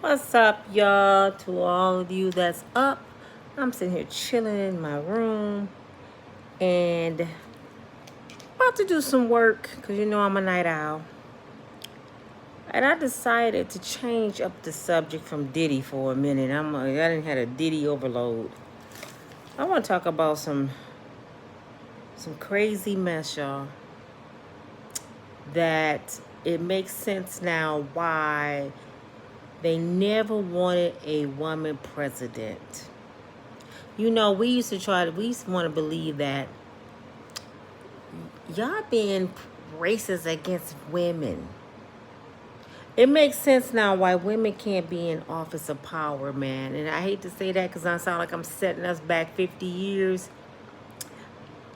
What's up, y'all? To all of you that's up, I'm sitting here chilling in my room and about to do some work because you know I'm a night owl. And I decided to change up the subject from Diddy for a minute. I didn't had a Diddy overload. I want to talk about some crazy mess, y'all. That it makes sense now why they never wanted a woman president. You know, we used to want to believe that y'all being racist against women. It makes sense now why women can't be in office of power, man. And I hate to say that because I sound like I'm setting us back 50 years.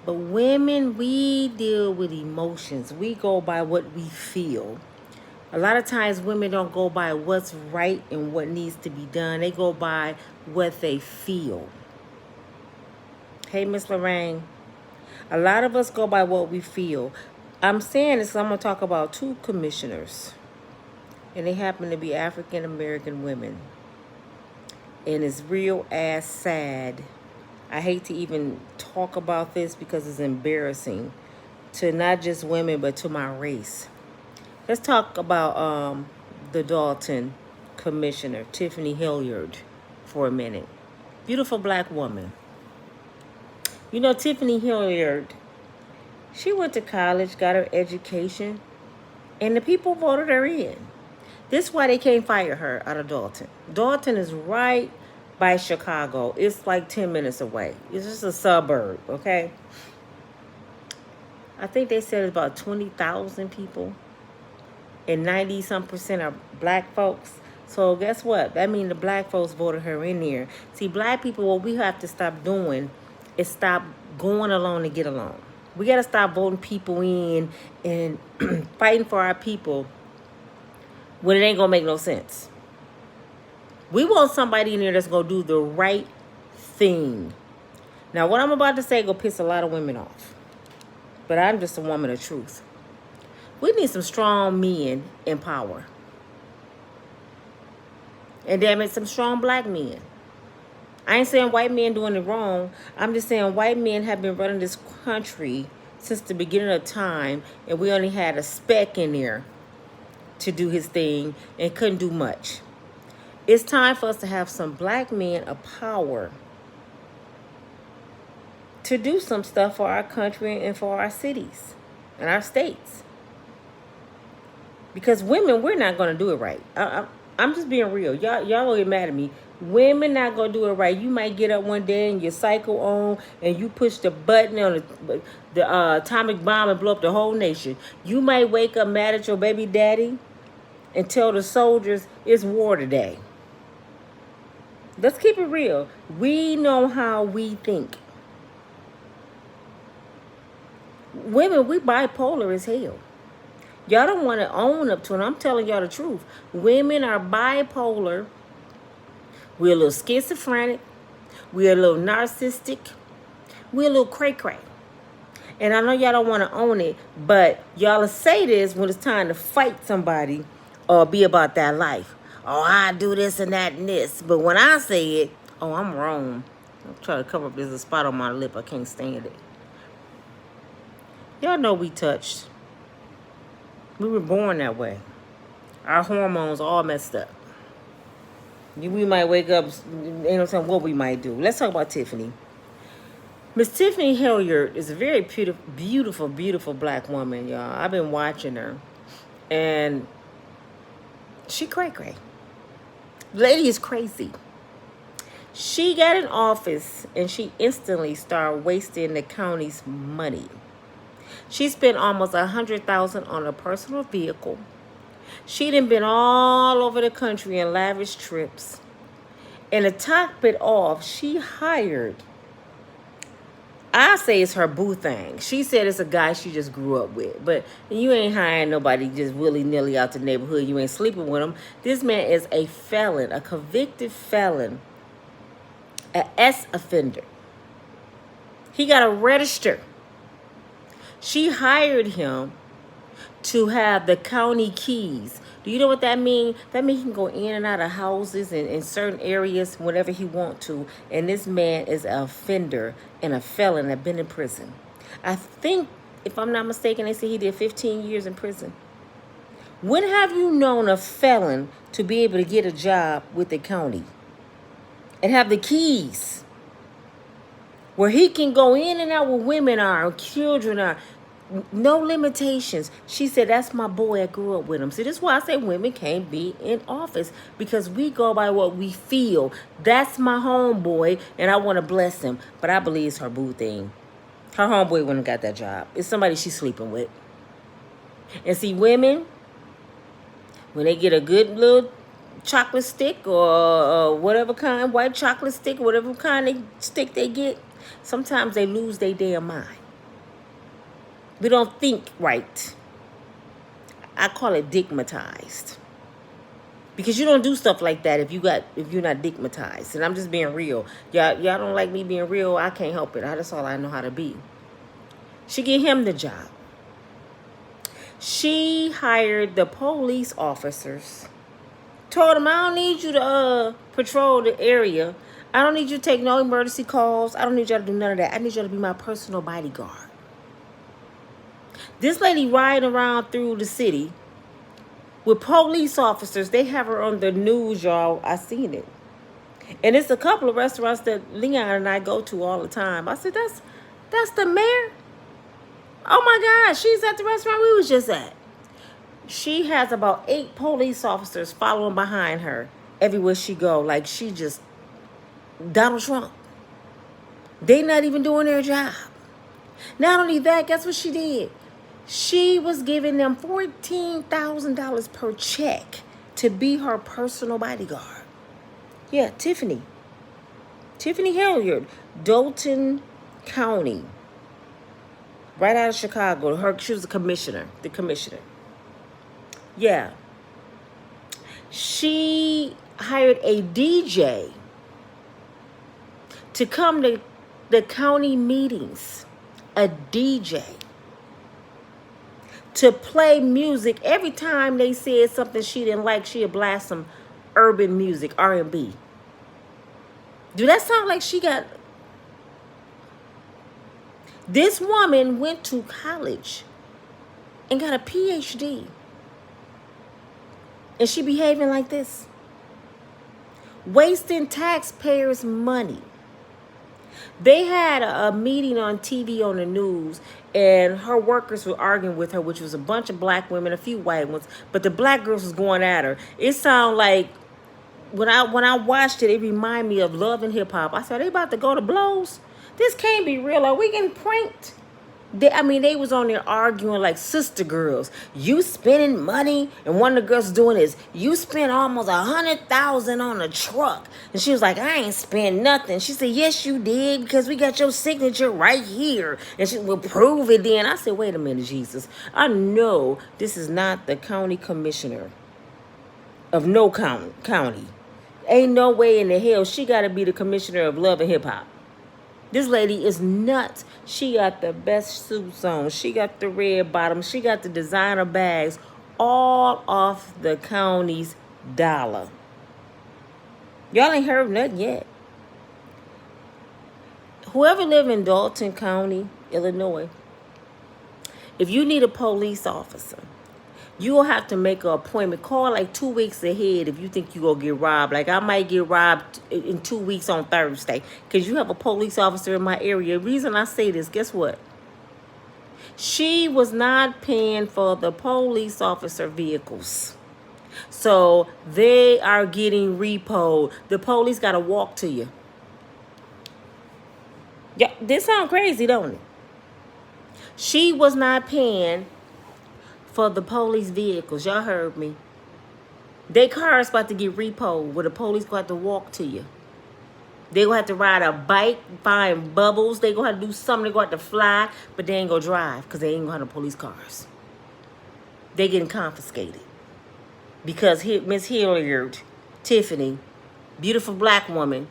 But women, we deal with emotions. We go by what we feel. A lot of times women don't go by what's right and what needs to be done. They go by what they feel. Hey, Miss Lorraine. A lot of us go by what we feel. I'm saying this, I'm going to talk about two commissioners. And they happen to be African American women. And it's real ass sad. I hate to even talk about this because it's embarrassing to not just women but to my race. Let's talk about the Dolton commissioner, Tiffany Hillard, for a minute. Beautiful black woman. You know, Tiffany Hillard, she went to college, got her education, and the people voted her in. This is why they can't fire her out of Dolton. Dolton is right by Chicago. It's like 10 minutes away. It's just a suburb, okay? I think they said it's about 20,000 people. And 90-some% are black folks. So guess what? That means the black folks voted her in there. See, black people, what we have to stop doing is stop going along to get along. We got to stop voting people in and fighting for our people when it ain't going to make no sense. We want somebody in there that's going to do the right thing. Now, what I'm about to say going to piss a lot of women off. But I'm just a woman of truth. We need some strong men in power. And damn it, some strong black men. I ain't saying white men doing it wrong. I'm just saying white men have been running this country since the beginning of time. And we only had a speck in there to do his thing and couldn't do much. It's time for us to have some black men of power to do some stuff for our country and for our cities and our states. Because women, we're not going to do it right. I'm just being real. Y'all don't get mad at me. Women not going to do it right. You might get up one day and your cycle on and you push the button on the atomic bomb and blow up the whole nation. You might wake up mad at your baby daddy and tell the soldiers it's war today. Let's keep it real. We know how we think. Women, we bipolar as hell. Y'all don't want to own up to it. I'm telling y'all the truth. Women are bipolar. We're a little schizophrenic. We're a little narcissistic. We're a little cray-cray. And I know y'all don't want to own it, but y'all will say this when it's time to fight somebody or be about that life. Oh, I do this and that and this. But when I say it, oh, I'm wrong. I'm trying to cover up. There's a spot on my lip. I can't stand it. Y'all know we touched. We were born that way. Our hormones all messed up. We might wake up, you know what we might do. Let's talk about Tiffany. Miss Tiffany Hillard is a very beautiful, beautiful black woman, y'all. I've been watching her. And she cray-cray. Lady is crazy. She got in office and she instantly started wasting the county's money. She spent almost $100,000 on a personal vehicle. She done been all over the country in lavish trips. And to top it off, she hired, I say it's her boo thing. She said it's a guy she just grew up with. But you ain't hiring nobody just willy-nilly out the neighborhood. You ain't sleeping with him. This man is a felon, a convicted felon, an S offender. He got to register. She hired him to have the county keys Do you know what that means? That means he can go in and out of houses and in certain areas whenever he want to. And this man is an offender and a felon that been in prison. I think, if I'm not mistaken, they say he did 15 years in prison. When have you known a felon to be able to get a job with the county and have the keys where he can go in and out where women are, children are, no limitations? She said, that's my boy. I grew up with him. See, this is why I say women can't be in office, because we go by what we feel. That's my homeboy, and I want to bless him. But I believe it's her boo thing. Her homeboy wouldn't have got that job. It's somebody she's sleeping with. And see, women, when they get a good little chocolate stick or whatever kind, white chocolate stick, whatever kind of stick they get, sometimes they lose their damn mind. We don't think right. I call it digmatized. Because you don't do stuff like that if you're not digmatized. And I'm just being real. Y'all don't like me being real. I can't help it. That's all I know how to be. She gave him the job. She hired the police officers. Told them, I don't need you to patrol the area. I don't need you to take no emergency calls. I don't need y'all to do none of that. I need y'all to be my personal bodyguard. This lady riding around through the city with police officers. They have her on the news, y'all. I seen it. And it's a couple of restaurants that Leon and I go to all the time. I said, that's the mayor? Oh my God, she's at the restaurant we was just at. She has about 8 police officers following behind her everywhere she go. Like she just Donald Trump. They not even doing their job. Not only that, guess what she did? She was giving them $14,000 per check to be her personal bodyguard. Yeah, Tiffany Henyard, Dolton County, right out of Chicago. She was the commissioner. Yeah. She hired a DJ to come to the county meetings. A DJ. To play music. Every time they said something she didn't like, she'd blast some urban music, R&B. Do that sound like she got... This woman went to college and got a PhD. And she behaving like this. Wasting taxpayers' money. They had a meeting on TV on the news, and her workers were arguing with her, which was a bunch of black women, a few white ones, but the black girls was going at her. It sounded like, when I watched it, it reminded me of Love and Hip Hop. I said, they about to go to blows? This can't be real. Are we getting pranked? They was on there arguing like sister girls. You spending money, and one of the girls doing this. You spent almost $100,000 on a truck, and she was like, I ain't spend nothing. She said, yes, you did, because we got your signature right here, and she will prove it. Then I said, wait a minute, Jesus. I know this is not the county commissioner of no county. Ain't no way in the hell she got to be the commissioner of Love and Hip Hop. This lady is nuts. She got the best suits on. She got the red bottoms. She got the designer bags, all off the county's dollar. Y'all ain't heard nothing yet. Whoever live in Dolton County, Illinois, if you need a police officer, you will have to make an appointment. Call like 2 weeks ahead if you think you're going to get robbed. Like I might get robbed in 2 weeks on Thursday because you have a police officer in my area. The reason I say this, guess what? She was not paying for the police officer vehicles. So they are getting repoed. The police got to walk to you. Yeah, this sounds crazy, don't it? She was not paying for the police vehicles. Y'all heard me. Their car is about to get repoed where the police going to have to walk to you. They going to have to ride a bike, find bubbles. They going to have to do something. They going to have to fly, but they ain't going to drive because they ain't going to have no police cars. They getting confiscated. Because Miss Hillard, Tiffany, beautiful black woman,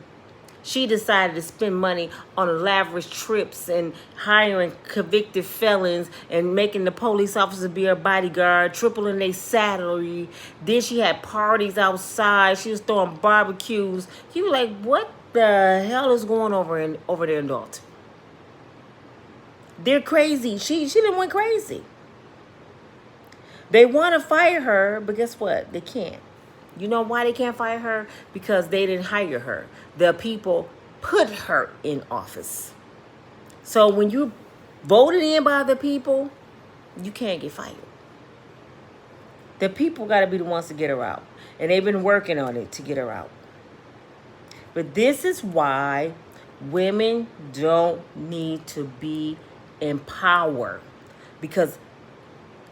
She decided to spend money on lavish trips and hiring convicted felons and making the police officer be her bodyguard, tripling their salary. Then she had parties outside. She was throwing barbecues. You were like, what the hell is going over there in Dolton? They're crazy. She done went crazy. They want to fire her, but guess what? They can't. You know why they can't fire her? Because they didn't hire her. The people put her in office. So when you voted in by the people, you can't get fired. The people got to be the ones to get her out. And they've been working on it to get her out. But this is why women don't need to be in power. Because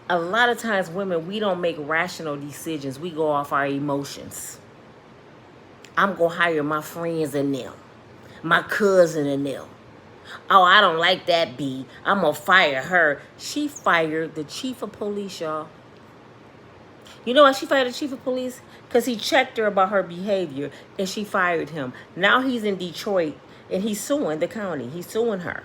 a lot of times women, we don't make rational decisions. We go off our emotions. I'm going to hire my friends and them. My cousin and them. Oh, I don't like that B. I'm going to fire her. She fired the chief of police, y'all. You know why she fired the chief of police? Because he checked her about her behavior and she fired him. Now he's in Detroit and he's suing the county. He's suing her.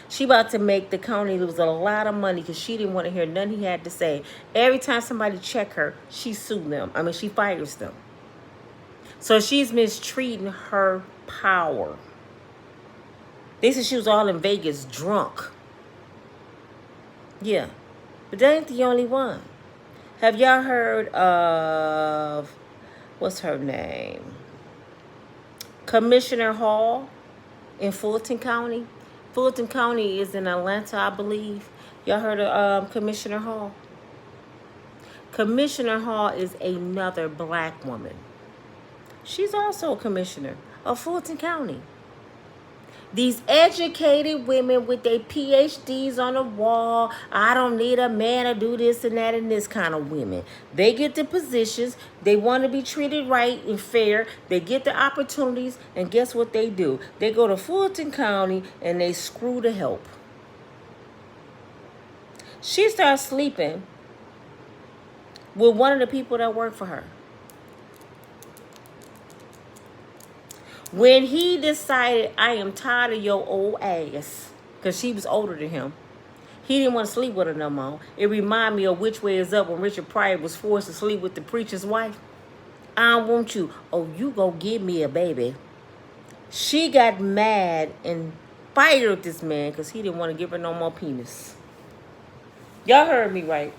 She about to make the county lose a lot of money because she didn't want to hear nothing he had to say. Every time somebody check her, she sued them. She fires them. So she's mistreating her power. They said she was all in Vegas drunk. Yeah. But that ain't the only one. Have y'all heard of, what's her name? Commissioner Hall in Fulton County? Fulton County is in Atlanta, I believe. Y'all heard of Commissioner Hall? Commissioner Hall is another black woman. She's also a commissioner of Fulton County. These educated women with their PhDs on the wall, I don't need a man to do this and that, and this kind of women. They get the positions, they want to be treated right and fair, they get the opportunities, and guess what they do? They go to Fulton County and they screw the help. She starts sleeping with one of the people that work for her. When he decided, I am tired of your old ass, because she was older than him, he didn't want to sleep with her no more. It reminded me of Which Way Is Up when Richard Pryor was forced to sleep with the preacher's wife. I don't want you. Oh, you go give me a baby. She got mad and fired this man because he didn't want to give her no more penis. Y'all heard me right.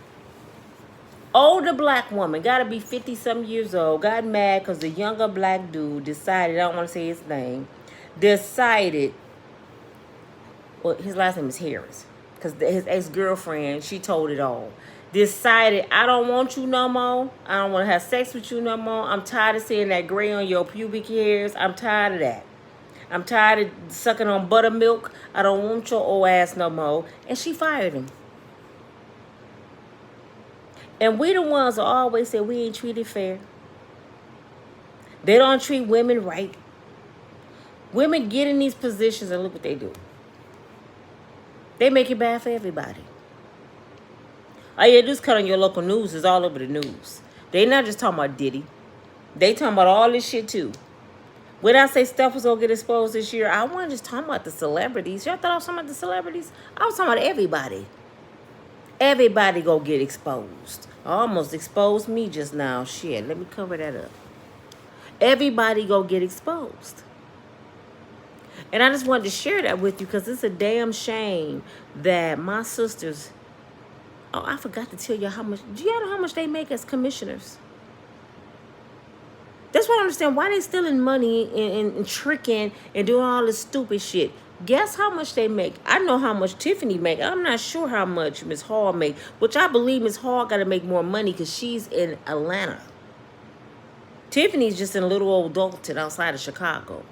Older black woman, gotta be 50-some years old, got mad because the younger black dude decided, I don't want to say his name, decided, well, his last name is Harris, because his ex-girlfriend, she told it all, decided, I don't want you no more, I don't want to have sex with you no more, I'm tired of seeing that gray on your pubic hairs, I'm tired of that. I'm tired of sucking on buttermilk, I don't want your old ass no more, and she fired him. And we the ones that always say we ain't treated fair. They don't treat women right. Women get in these positions and look what they do. They make it bad for everybody. Oh yeah, this cut on your local news is all over the news. They not just talking about Diddy. They talking about all this shit too. When I say stuff was gonna get exposed this year, I wasn't just talking about the celebrities. Y'all thought I was talking about the celebrities? I was talking about everybody. Everybody go get exposed. I almost exposed me just now. Shit, let me cover that up. Everybody go get exposed. And I just wanted to share that with you because it's a damn shame that my sisters... Oh, I forgot to tell you how much... Do y'all know how much they make as commissioners? That's why I don't understand why they stealing money and tricking and doing all this stupid shit. Guess how much they make? I know how much Tiffany make. I'm not sure how much Miss Hall make, which I believe Miss Hall got to make more money because she's in Atlanta. Tiffany's just in little old Dolton outside of Chicago.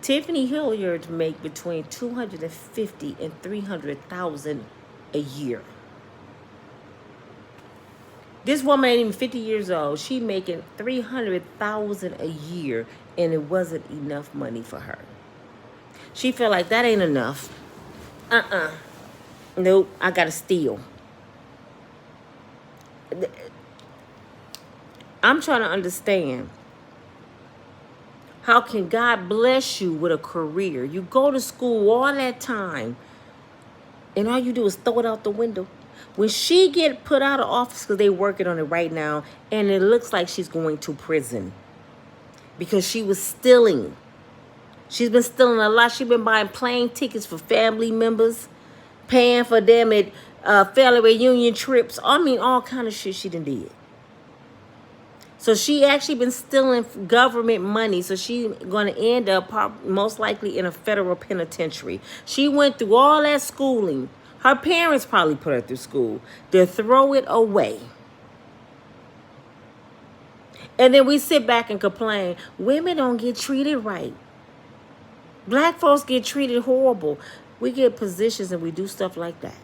Tiffany Hillard make between $250,000 and $300,000 a year. This woman ain't even 50 years old. She making $300,000 a year, and it wasn't enough money for her. She felt like that ain't enough. Nope, I gotta steal. I'm trying to understand How can God bless you with a career? You go to school all that time, and all you do is throw it out the window. When she get put out of office, because they working on it right now, and it looks like she's going to prison because she was stealing. She's been stealing a lot. She's been buying plane tickets for family members, paying for them at family reunion trips. I mean, all kind of shit she done did. So she actually been stealing government money. So she's going to end up most likely in a federal penitentiary. She went through all that schooling. Her parents probably put her through school to throw it away. And then we sit back and complain, women don't get treated right. Black folks get treated horrible. We get positions and we do stuff like that.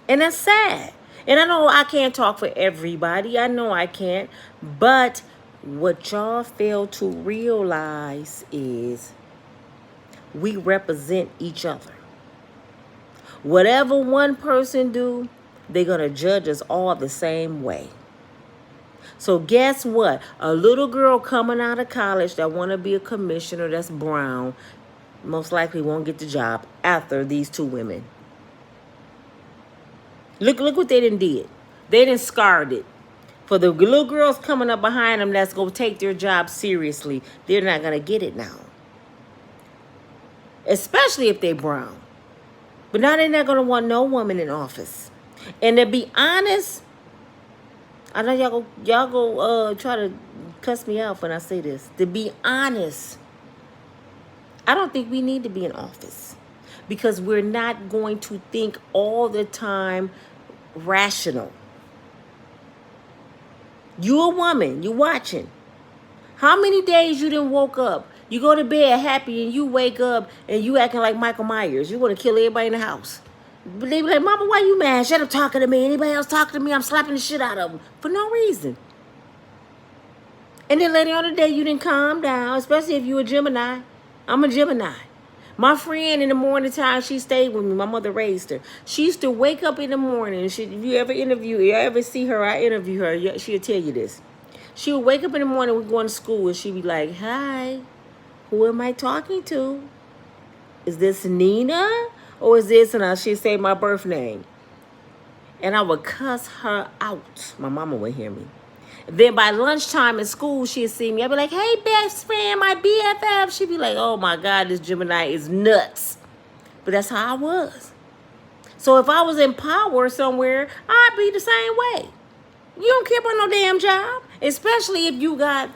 And that's sad. And I know I can't talk for everybody. I know I can't. But what y'all fail to realize is we represent each other. Whatever one person do, they're going to judge us all the same way. So guess what? A little girl coming out of college that want to be a commissioner that's brown most likely won't get the job after these two women. Look what they done did. They done scarred it. For the little girls coming up behind them that's going to take their job seriously, they're not going to get it now. Especially if they brown. But now they're not going to want no woman in office. And to be honest, I know y'all go try to cuss me out when I say this. To be honest, I don't think we need to be in office because we're not going to think all the time rational. You a woman, you watching. How many days you done woke up? You go to bed happy and you wake up and you acting like Michael Myers. You want to kill everybody in the house. But they be like, Mama, why you mad? Shut up talking to me. Anybody else talking to me, I'm slapping the shit out of them. For no reason. And then later on the day, you didn't calm down, especially if you a Gemini. I'm a Gemini. My friend in the morning time, she stayed with me. My mother raised her. She used to wake up in the morning. If you ever see her, I interview her, she'll tell you this. She would wake up in the morning, we're going to school, and she'd be like, hi, who am I talking to? Is this Nina? Or is this, and she'd say my birth name. And I would cuss her out. My mama would hear me. Then by lunchtime in school, she'd see me. I'd be like, hey, best friend, my BFF. She'd be like, oh, my God, this Gemini is nuts. But that's how I was. So if I was in power somewhere, I'd be the same way. You don't care about no damn job. Especially if you got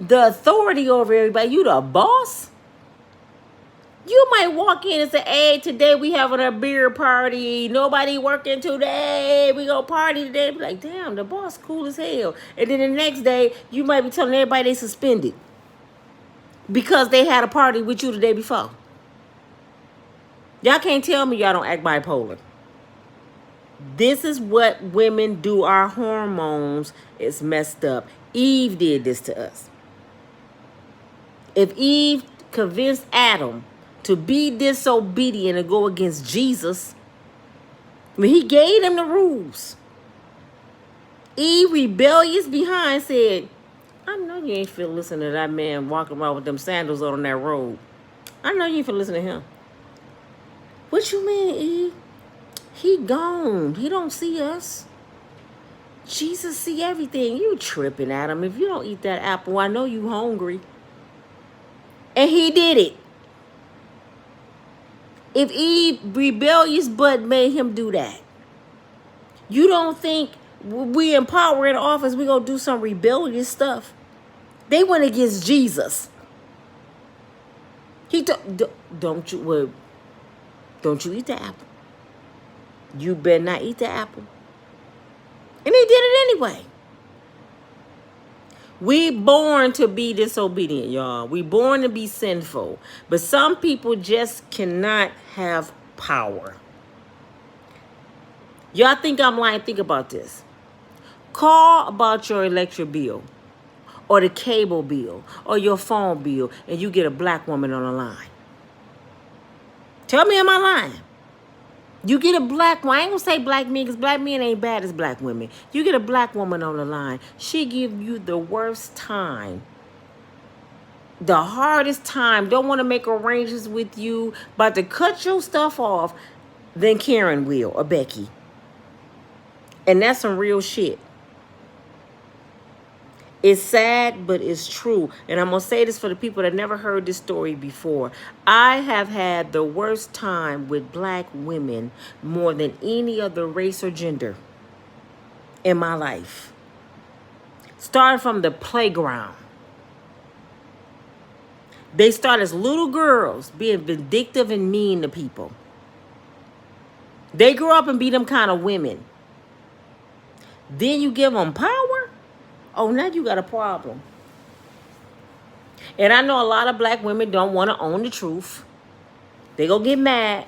the authority over everybody. You the boss. You might walk in and say, hey, today we having a beer party. Nobody working today. We go party today. Be like, damn, the boss cool as hell. And then the next day, you might be telling everybody they suspended because they had a party with you the day before. Y'all can't tell me y'all don't act bipolar. This is what women do. Our hormones is messed up. Eve did this to us. If Eve convinced Adam to be disobedient and go against Jesus, when he gave them the rules, Eve, rebellious behind, said, I know you ain't feel listening to that man walking around with them sandals on that road. I know you ain't feel listening to him. What you mean, Eve? He gone. He don't see us. Jesus see everything. You tripping, Adam. If you don't eat that apple, I know you hungry. And he did it. If Eve rebellious but made him do that, you don't think we in power in office, we gonna do some rebellious stuff? They went against Jesus. He don't you eat the apple. You better not eat the apple. And he did it anyway. We born to be disobedient, y'all. We born to be sinful. But some people just cannot have power. Y'all think I'm lying? Think about this. Call about your electric bill or the cable bill or your phone bill and you get a black woman on the line. Tell me, am I lying? You get a black woman. I ain't gonna say black men because black men ain't bad as black women. You get a black woman on the line. She give you the worst time the hardest time, don't want to make arrangements with you, about to cut your stuff off, than Karen will or Becky. And that's some real shit. It's sad, but it's true. And I'm going to say this for the people that never heard this story before. I have had the worst time with black women more than any other race or gender in my life. Starting from the playground. They start as little girls being vindictive and mean to people. They grow up and be them kind of women. Then you give them power? Oh, now you got a problem. And I know a lot of black women don't want to own the truth. They gonna get mad.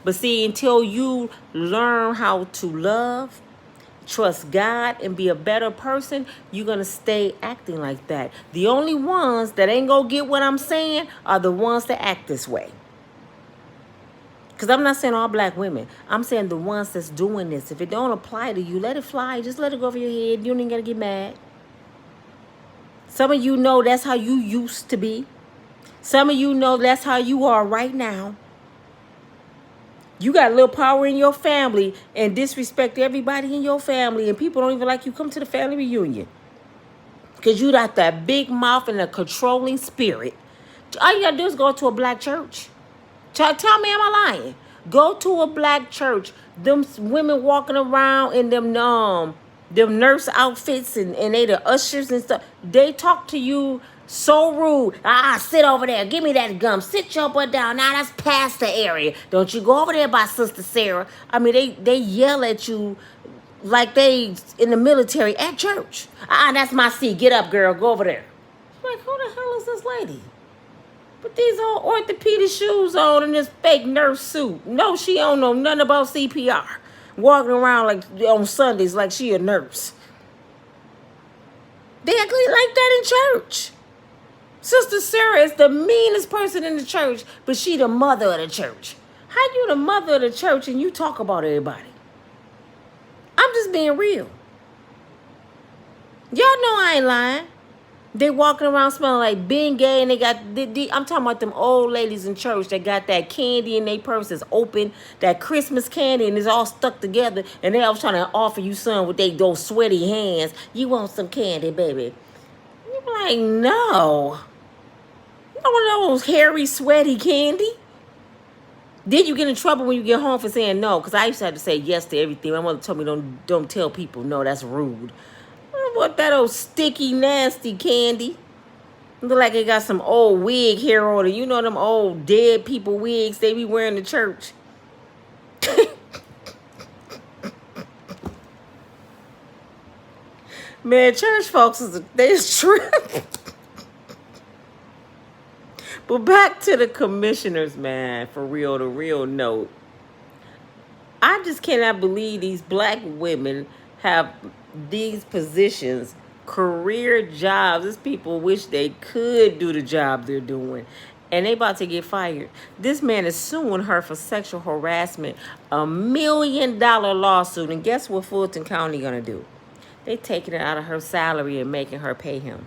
But see, until you learn how to love, trust God, and be a better person, you're going to stay acting like that. The only ones that ain't going to get what I'm saying are the ones that act this way. Because I'm not saying all black women. I'm saying the ones that's doing this. If it don't apply to you, let it fly. Just let it go over your head. You don't even got to get mad. Some of you know that's how you used to be. Some of you know that's how you are right now. You got a little power in your family and disrespect everybody in your family, and people don't even like you. Come to the family reunion because you got that big mouth and a controlling spirit. All you got to do is go to a black church. Tell me, am I lying? Go to a black church. Them women walking around in them nurse outfits and they the ushers and stuff. They talk to you so rude. Sit over there. Give me that gum. Sit your butt down. Now that's past the area. Don't you go over there by Sister Sarah. I mean, they yell at you like they in the military at church. That's my seat. Get up, girl. Go over there. Like, who the hell is this lady? But these old orthopedic shoes on and this fake nurse suit. No, she don't know nothing about CPR. Walking around like on Sundays like she a nurse. They act like that in church. Sister Sarah is the meanest person in the church, but she the mother of the church. How you the mother of the church and you talk about everybody? I'm just being real. Y'all know I ain't lying. They walking around smelling like being gay, and they got, I'm talking about them old ladies in church that got that candy in their purse that's open, that Christmas candy, and it's all stuck together, and they always trying to offer you some with those sweaty hands. You want some candy, baby? You're like, no. You don't want those hairy, sweaty candy. Then you get in trouble when you get home for saying no, because I used to have to say yes to everything. My mother told me don't tell people no, that's rude. I want that old sticky, nasty candy. Look like it got some old wig hair on it. You know them old dead people wigs they be wearing to church. Man, church folks is trip. But back to the commissioners, man, for real, the real note. I just cannot believe these black women have these positions, career jobs. These people wish they could do the job they're doing. And they about to get fired. This man is suing her for sexual harassment, $1 million lawsuit. And guess what Fulton County gonna do? They taking it out of her salary and making her pay him.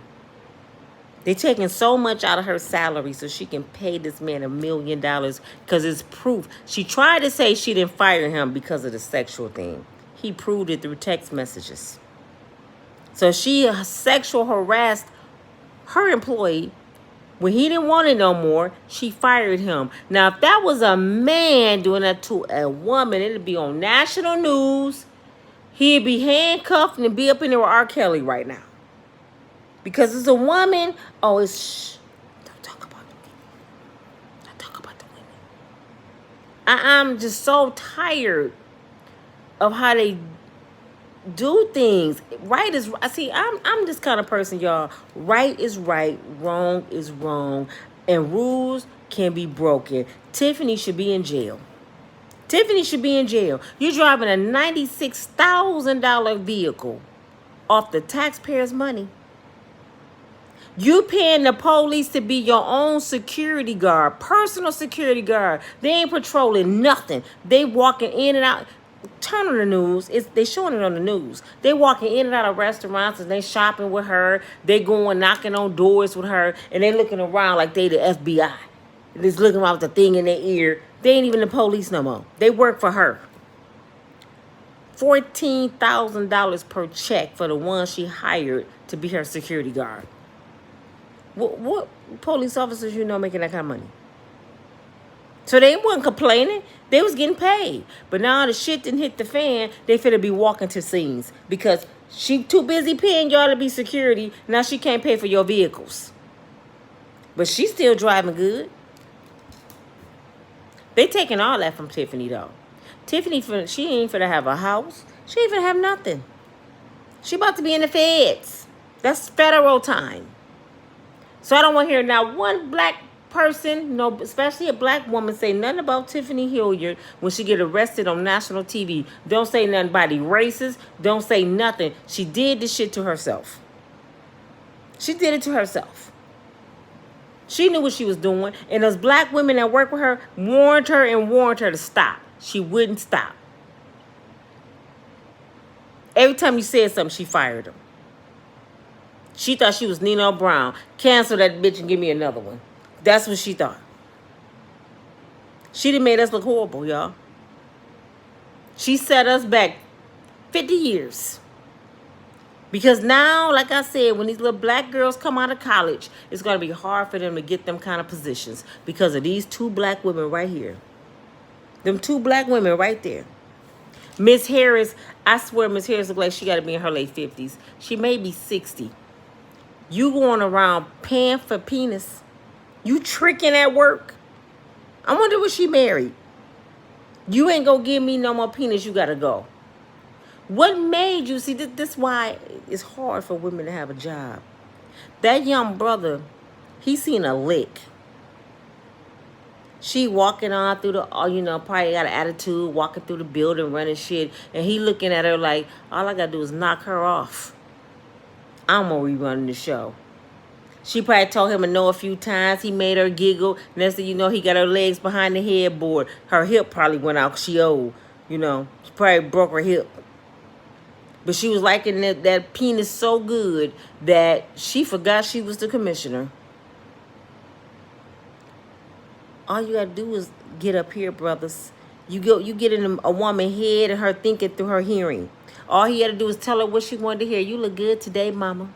They taking so much out of her salary so she can pay this man $1 million because it's proof. She tried to say she didn't fire him because of the sexual thing. He proved it through text messages. So she sexual harassed her employee. When he didn't want it no more, she fired him. Now, if that was a man doing that to a woman, it'd be on national news. He'd be handcuffed and be up in there with R. Kelly right now. Because it's a woman. Oh, it's shh. Don't talk about the women. Don't talk about the women. I'm just so tired of how they do things. Right is right. See, I'm this kind of person, y'all. Right is right, wrong is wrong, and rules can be broken. Tiffany should be in jail. Tiffany should be in jail. You're driving a $96,000 vehicle off the taxpayers' money. You paying the police to be your own security guard, personal security guard. They ain't patrolling nothing. They walking in and out. Turn on the news. They showing it on the news. They walking in and out of restaurants and they shopping with her. They going knocking on doors with her, and they looking around like they the FBI. And just looking around with the thing in their ear. They ain't even the police no more. They work for her. $14,000 per check for the one she hired to be her security guard. What police officers you know making that kind of money? So they wasn't complaining. They was getting paid. But now the shit didn't hit the fan. They finna be walking to scenes because she too busy paying y'all to be security. Now she can't pay for your vehicles. But she's still driving good. They taking all that from Tiffany though. Tiffany, she ain't finna have a house. She ain't finna have nothing. She about to be in the feds. That's federal time. So I don't want to hear now one black person, no, especially a black woman, say nothing about Tiffany Hillard when she get arrested on national TV. Don't say nothing about the racist. Don't say nothing. She did this shit to herself. She did it to herself. She knew what she was doing. And those black women that work with her warned her to stop. She wouldn't stop. Every time you said something, she fired them. She thought she was Nino Brown. Cancel that bitch and give me another one. That's what she thought. She done made us look horrible, y'all. She set us back 50 years. Because now, like I said, when these little black girls come out of college, it's going to be hard for them to get them kind of positions because of these two black women right here. Them two black women right there. Miss Harris, I swear Miss Harris look like she got to be in her late 50s. She may be 60. You going around paying for penis. You tricking at work. I wonder was she married. You ain't gonna give me no more penis. You gotta go. What made you see this? Why it's hard for women to have a job. That young brother, he seen a lick. She walking on through the, probably got an attitude, walking through the building, running shit, and he looking at her like, all I gotta do is knock her off. I'm gonna rerun the show. She probably told him a no a few times. He made her giggle. Next thing you know, he got her legs behind the headboard. Her hip probably went out. She old, She probably broke her hip. But she was liking that penis so good that she forgot she was the commissioner. All you gotta do is get up here, brothers. You get in a woman's head and her thinking through her hearing. All he had to do is tell her what she wanted to hear. You look good today, mama.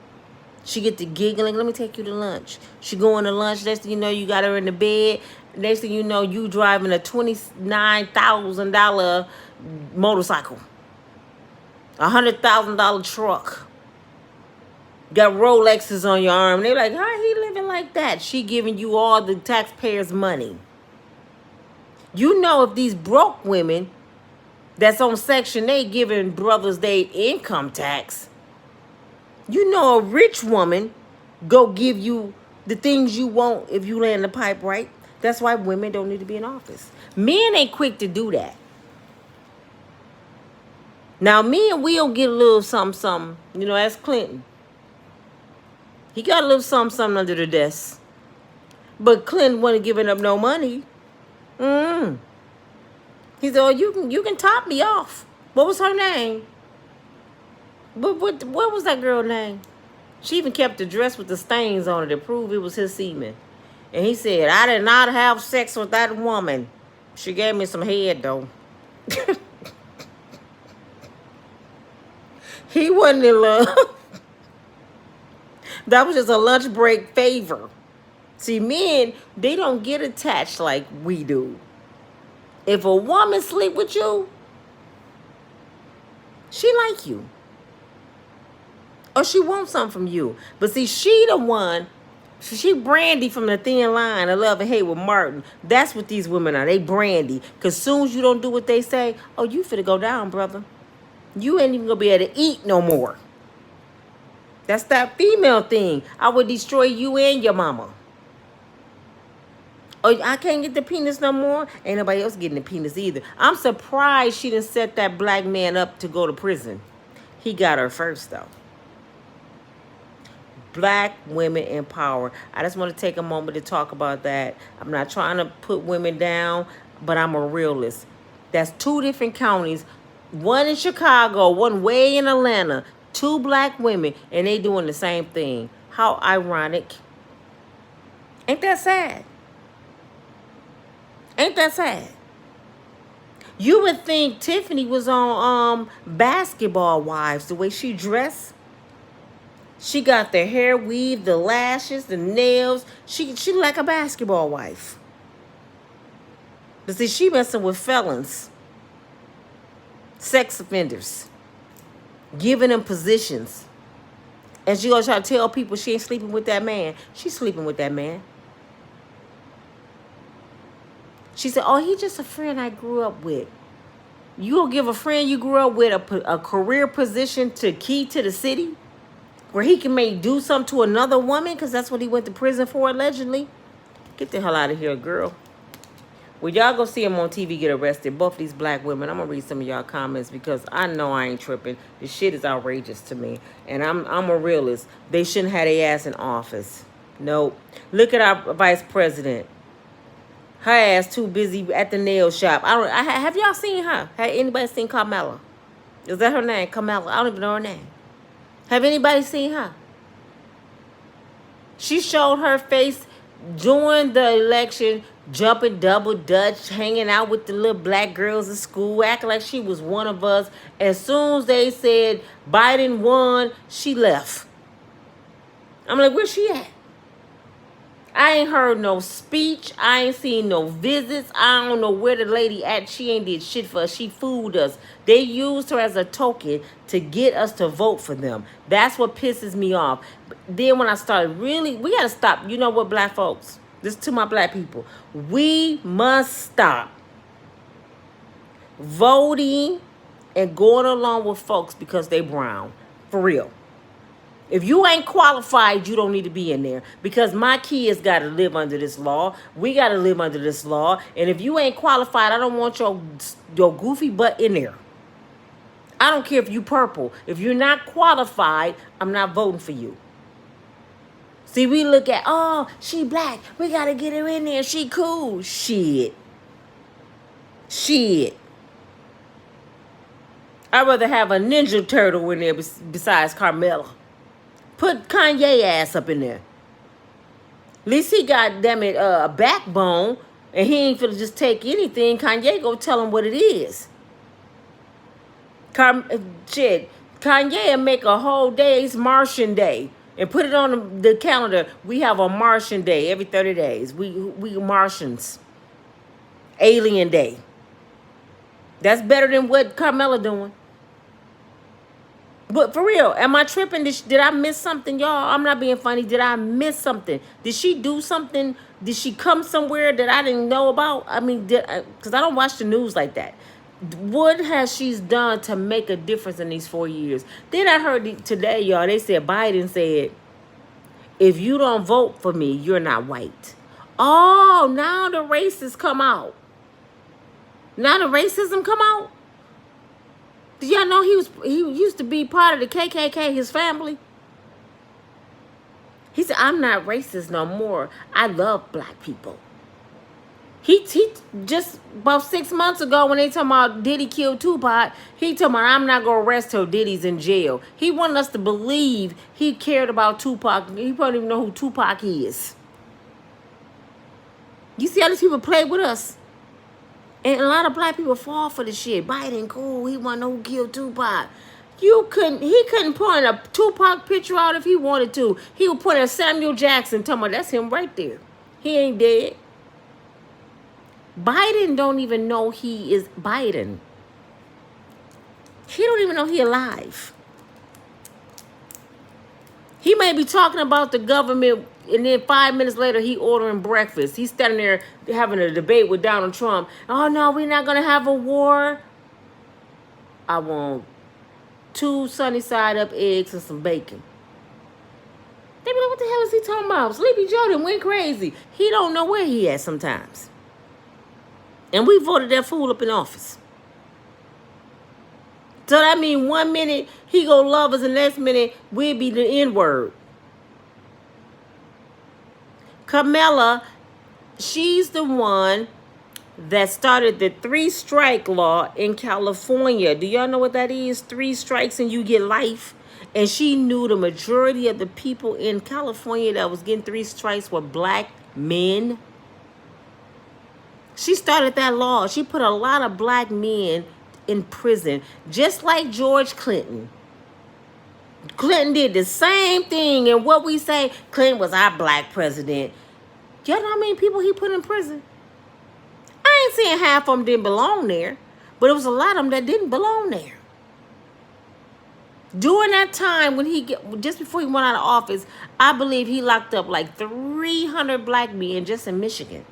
She get to giggling. Let me take you to lunch. She going to lunch. Next thing you know, you got her in the bed. Next thing you know, you driving a $29,000 motorcycle. $100,000 truck. Got Rolexes on your arm. They're like, how he living like that? She giving you all the taxpayers' money. You know if these broke women that's on Section 8 giving brothers their income tax, you know a rich woman go give you the things you want if you land the pipe right. That's why women don't need to be in office. Men ain't quick to do that. Now, men will get a little something, that's Clinton. He got a little something under the desk. But Clinton wasn't giving up no money. He said, oh, you can top me off. What was her name? What was that girl's name? She even kept the dress with the stains on it to prove it was his semen. And he said, I did not have sex with that woman. She gave me some head, though. He wasn't in love. That was just a lunch break favor. See, men, they don't get attached like we do. If a woman sleep with you, she like you. Or she wants something from you. But see, she the one, she Brandy from the Thin Line of Love and Hate with Martin. That's what these women are. They Brandy. Because soon as you don't do what they say, oh, you finna go down, brother. You ain't even gonna be able to eat no more. That's that female thing. I would destroy you and your mama. Oh, I can't get the penis no more. Ain't nobody else getting the penis either. I'm surprised she didn't set that black man up to go to prison. He got her first, though. Black women in power. I just want to take a moment to talk about that. I'm not trying to put women down, but I'm a realist. That's 2 different counties. One in Chicago, one way in Atlanta. 2 black women, and they doing the same thing. How ironic. Ain't that sad? Ain't that sad? You would think Tiffany was on Basketball Wives, the way she dressed. She got the hair weave, the lashes, the nails. She like a basketball wife. But see, she messing with felons, sex offenders, giving them positions. And she gonna try to tell people she ain't sleeping with that man. She's sleeping with that man. She said, oh, he just a friend I grew up with. You gonna give a friend you grew up with a career position to key to the city? Where he can maybe do something to another woman? Because that's what he went to prison for, allegedly. Get the hell out of here, girl. When y'all go see him on TV get arrested, both these black women, I'm going to read some of y'all comments because I know I ain't tripping. This shit is outrageous to me. And I'm a realist. They shouldn't have their ass in office. Nope. Look at our vice president. Her ass too busy at the nail shop. Have y'all seen her? Have anybody seen Carmela? Is that her name? Carmela. I don't even know her name. Have anybody seen her? She showed her face during the election, jumping double dutch, hanging out with the little black girls in school, acting like she was one of us. As soon as they said Biden won, she left. I'm like, where's she at? I ain't heard no speech. I ain't seen no visits. I don't know where the lady at. She ain't did shit for us. She fooled us. They used her as a token to get us to vote for them. That's what pisses me off. Then when I started really, we got to stop. You know what, black folks? This is to my black people. We must stop voting and going along with folks because they brown. For real. If you ain't qualified, you don't need to be in there. Because my kids got to live under this law. We got to live under this law. And if you ain't qualified, I don't want your goofy butt in there. I don't care if you purple. If you're not qualified, I'm not voting for you. See, we look at, oh, she black. We got to get her in there. She cool. Shit. I'd rather have a Ninja Turtle in there besides Carmela. Put Kanye ass up in there. At least he got, damn it, a backbone. And he ain't finna just take anything. Kanye go tell him what it is. Kanye make a whole day's Martian Day. And put it on the calendar. We have a Martian Day every 30 days. We Martians. Alien Day. That's better than what Carmela doing. But for real, am I tripping? Did I miss something, y'all? I'm not being funny. Did I miss something? Did she do something? Did she come somewhere that I didn't know about? I mean, because I don't watch the news like that. What has she done to make a difference in these 4 years? Then I heard today, y'all, they said Biden said, if you don't vote for me, you're not white. Oh, now the racists come out. Now the racism come out? Did y'all know he used to be part of the KKK, his family? He said, I'm not racist no more. I love black people. He just about 6 months ago when they talking about Diddy killed Tupac, he told me, I'm not going to arrest till Diddy's in jail. He wanted us to believe he cared about Tupac. He probably don't even know who Tupac is. You see how these people play with us? And a lot of black people fall for the shit. Biden cool. He want to know who killed Tupac. He couldn't point a Tupac picture out if he wanted to. He would point a Samuel Jackson. Tell me that's him right there. He ain't dead. Biden don't even know he is Biden. He don't even know he alive. He may be talking about the government, and then 5 minutes later, he ordering breakfast. He's standing there having a debate with Donald Trump. Oh, no, we're not going to have a war. I want 2 sunny-side-up eggs and some bacon. They be like, what the hell is he talking about? Sleepy Joe done went crazy. He don't know where he at sometimes. And we voted that fool up in office. So that means 1 minute he go love us, and next minute we'll be the N-word. Carmela, she's the one that started the 3-strike law in California. Do y'all know what that is? 3 strikes and you get life. And she knew the majority of the people in California that was getting 3 strikes were black men. She started that law. She put a lot of black men in prison, just like George Clinton. Clinton did the same thing. And what we say, Clinton was our black president. You know how many people he put in prison? I ain't saying half of them didn't belong there, but it was a lot of them that didn't belong there. During that time, just before he went out of office, I believe he locked up like 300 black men just in Michigan.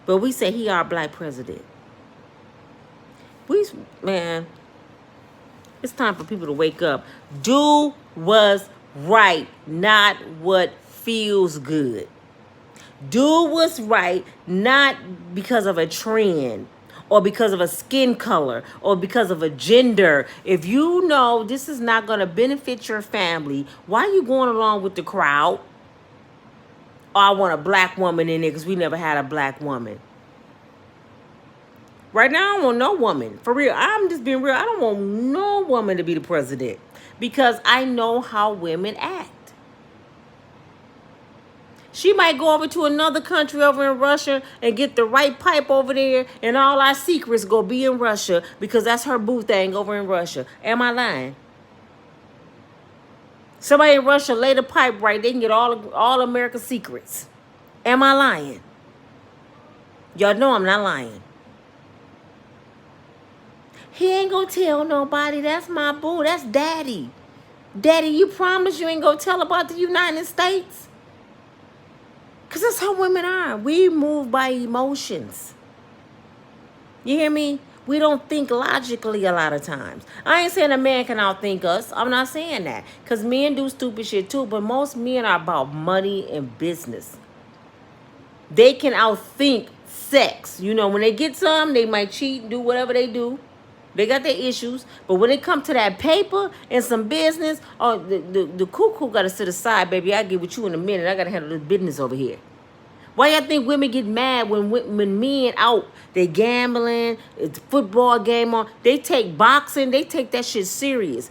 But we say he our black president. Man, it's time for people to wake up. Do what's right, not what feels good. Do what's right, not because of a trend or because of a skin color or because of a gender. If you know this is not going to benefit your family, why are you going along with the crowd? Oh, I want a black woman in there because we never had a black woman. Right now, I don't want no woman. For real, I'm just being real. I don't want no woman to be the president because I know how women act. She might go over to another country over in Russia and get the right pipe over there, and all our secrets go be in Russia because that's her boo thing over in Russia. Am I lying? Somebody in Russia lay the pipe right, they can get all America's secrets. Am I lying? Y'all know I'm not lying. He ain't gonna tell nobody. That's my boo. That's daddy. Daddy, you promise you ain't gonna tell about the United States? Because that's how women are. We move by emotions. You hear me? We don't think logically a lot of times. I ain't saying a man can outthink us. I'm not saying that. Because men do stupid shit too. But most men are about money and business. They can outthink sex. You know, when they get some, they might cheat and do whatever they do. They got their issues. But when it comes to that paper and some business, oh, the cuckoo got to sit aside, baby. I'll get with you in a minute. I got to handle this business over here. Why y'all think women get mad when men out, they gambling, it's a football game on, they take boxing, they take that shit serious.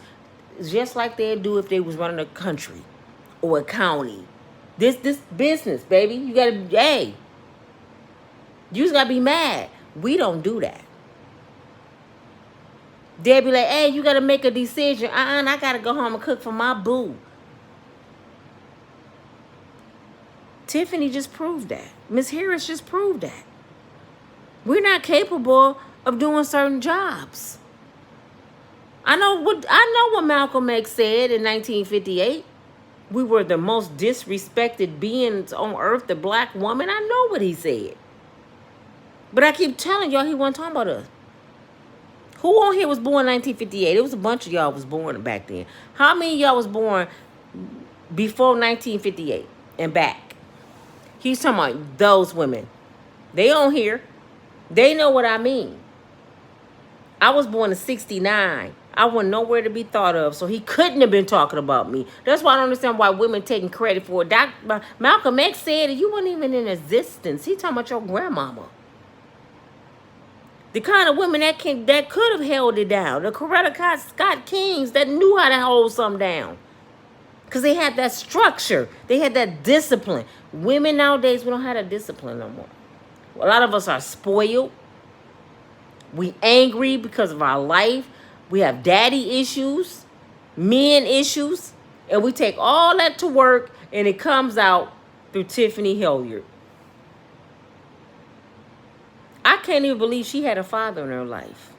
Just like they'd do if they was running a country or a county. This business, baby. You got to, hey, you just got to be mad. We don't do that. They'll be like, hey, you got to make a decision. I got to go home and cook for my boo. Tiffany just proved that. Miss Harris just proved that. We're not capable of doing certain jobs. I know what Malcolm X said in 1958. We were the most disrespected beings on earth, the black woman. I know what he said. But I keep telling y'all he wasn't talking about us. Who on here was born in 1958? It was a bunch of y'all was born back then. How many of y'all was born before 1958 and back? He's talking about those women. They on here. They know what I mean. I was born in 69. I wasn't nowhere to be thought of, so he couldn't have been talking about me. That's why I don't understand why women taking credit for it. Malcolm X said you weren't even in existence. He talking about your grandmama. The kind of women that could have held it down. The Coretta Scott Kings that knew how to hold something down. Because they had that structure. They had that discipline. Women nowadays, we don't have that discipline no more. A lot of us are spoiled. We angry because of our life. We have daddy issues, men issues. And we take all that to work and it comes out through Tiffany Henyard. I can't even believe she had a father in her life.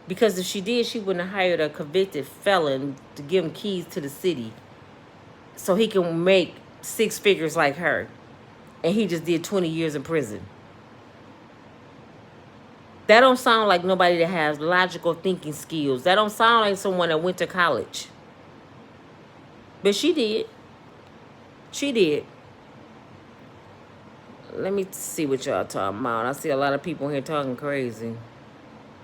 Because if she did, she wouldn't have hired a convicted felon to give him keys to the city so he can make 6 figures like her. And he just did 20 years in prison. That don't sound like nobody that has logical thinking skills. That don't sound like someone that went to college. But she did. She did. Let me see what y'all talking about. I see a lot of people here talking crazy.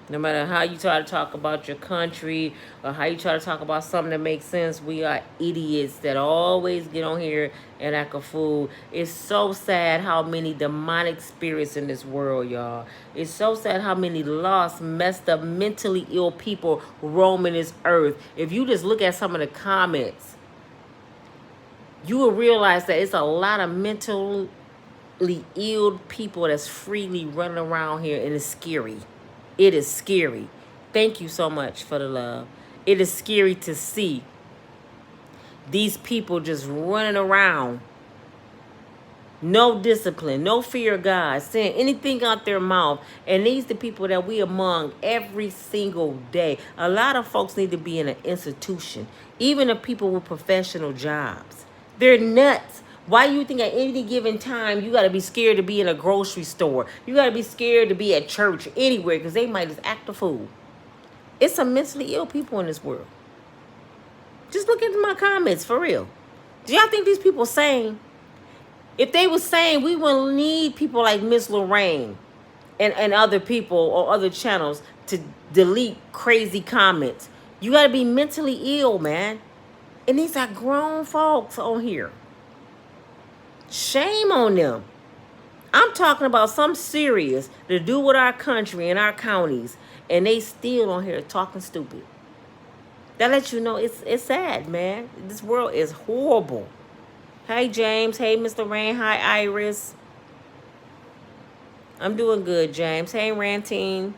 No matter how you try to talk about your country or how you try to talk about something that makes sense, we are idiots that always get on here and act a fool. It's so sad how many demonic spirits in this world, y'all. It's so sad how many lost, messed up, mentally ill people roaming this earth. If you just look at some of the comments, you will realize that it's a lot of mentally ill people that's freely running around here, and it's scary. It is scary. Thank you so much for the love. It is scary to see these people just running around. No discipline, no fear of God, saying anything out their mouth. And these the people that we among every single day. A lot of folks need to be in an institution. Even the people with professional jobs. They're nuts. Why do you think at any given time you got to be scared to be in a grocery store? You got to be scared to be at church, anywhere, because they might just act a fool. It's some mentally ill people in this world. Just look at my comments, for real. Do y'all think these people sane? If they were sane, we wouldn't need people like Miss Lorraine and other people or other channels to delete crazy comments. You got to be mentally ill, man. And these are grown folks on here. Shame on them. I'm talking about something serious to do with our country and our counties, and they still on here talking stupid. That lets you know it's sad, man. This world is horrible. Hey, James. Hey, Mr. Rain. Hi, Iris. I'm doing good, James. Hey, Rantine.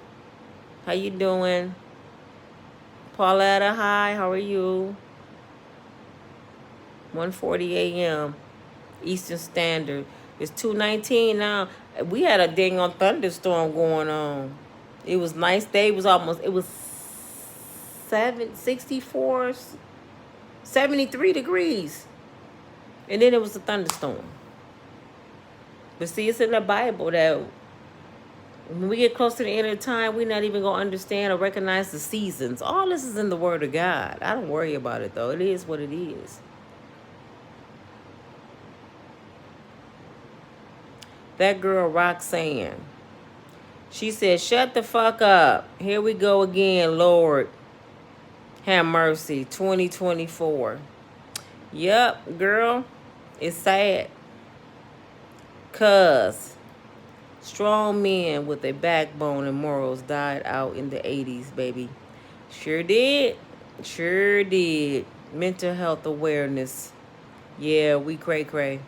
How you doing? Pauletta, hi. How are you? 1:40 a.m. Eastern Standard. It's 2:19 now. We had a dang on thunderstorm going on. It was nice day. It was 64, 73 degrees. And then it was a thunderstorm. But see, it's in the Bible that when we get close to the end of the time, we're not even going to understand or recognize the seasons. All this is in the Word of God. I don't worry about it, though. It is what it is. That girl Roxanne, she said, shut the fuck up. Here we go again, Lord. Have mercy. 2024. Yep, girl. It's sad. 'Cause strong men with a backbone and morals died out in the 80s, baby. Sure did. Sure did. Mental health awareness. Yeah, we cray-cray.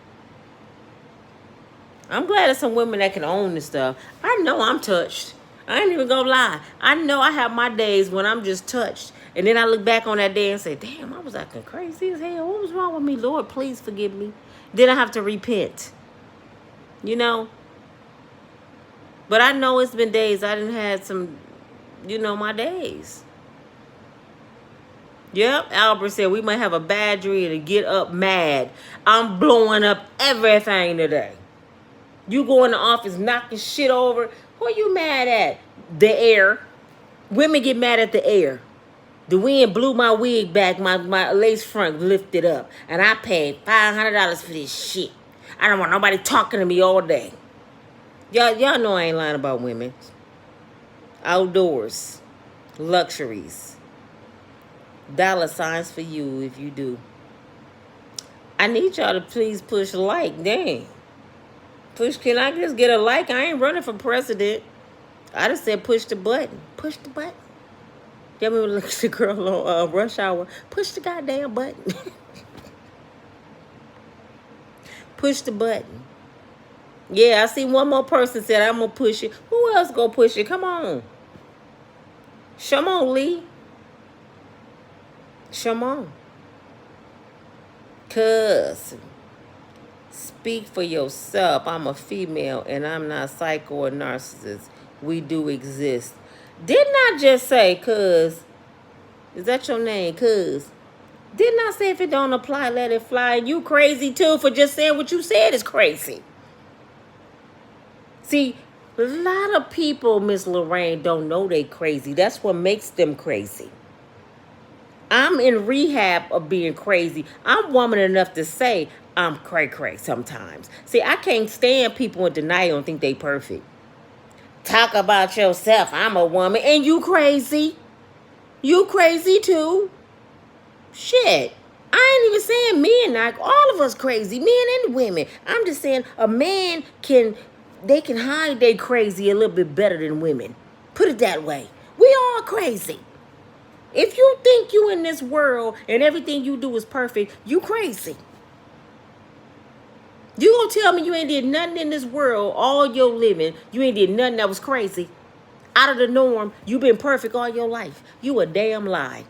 I'm glad there's some women that can own this stuff. I know I'm touched. I ain't even gonna lie. I know I have my days when I'm just touched. And then I look back on that day and say, damn, I was acting crazy as hell. What was wrong with me? Lord, please forgive me. Then I have to repent. You know? But I know it's been days I done had some, my days. Yep, Albert said we might have a bad dream to get up mad. I'm blowing up everything today. You go in the office knocking shit over. Who are you mad at? The air. Women get mad at the air. The wind blew my wig back. My lace front lifted up. And I paid $500 for this shit. I don't want nobody talking to me all day. Y'all know I ain't lying about women. Outdoors. Luxuries. Dollar signs for you if you do. I need y'all to please push like. Dang. Can I just get a like? I ain't running for president. I just said push the button. Push the button. Y'all remember look at the girl on Rush Hour? Push the goddamn button. Push the button. Yeah, I see one more person said I'm going to push it. Who else going to push it? Come on. Come Lee. Come on. 'Cause speak for yourself. I'm a female and I'm not psycho or narcissist. We do exist. Didn't I just say, cuz? Is that your name, cuz? Didn't I say if it don't apply, let it fly? And you crazy too for just saying what you said is crazy. See, a lot of people, Miss Lorraine, don't know they crazy. That's what makes them crazy. I'm in rehab of being crazy. I'm woman enough to say I'm cray-cray sometimes. See, I can't stand people in denial and think they perfect. Talk about yourself. I'm a woman. And you crazy. You crazy too. Shit. I ain't even saying men, like all of us crazy, men and women. I'm just saying a man they can hide their crazy a little bit better than women. Put it that way. We all crazy. If you think you in this world and everything you do is perfect, you crazy. You gonna tell me you ain't did nothing in this world all your living, you ain't did nothing that was crazy, out of the norm, you been perfect all your life. You a damn lie.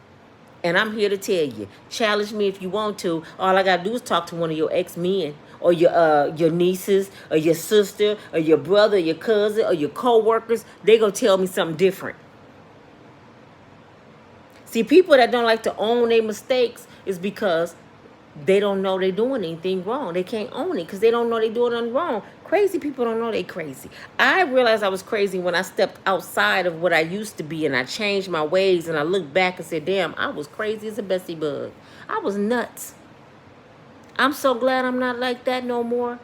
And I'm here to tell you, challenge me if you want to. All I gotta do is talk to one of your ex-men, or your nieces, or your sister, or your brother, or your cousin, or your co-workers. They gonna tell me something different. See, people that don't like to own their mistakes is because they don't know they're doing anything wrong. They can't own it because they don't know they're doing nothing wrong. Crazy people don't know they crazy. I realized I was crazy when I stepped outside of what I used to be and I changed my ways and I looked back and said, damn, I was crazy as a Bessie bug. I was nuts. I'm so glad I'm not like that no more.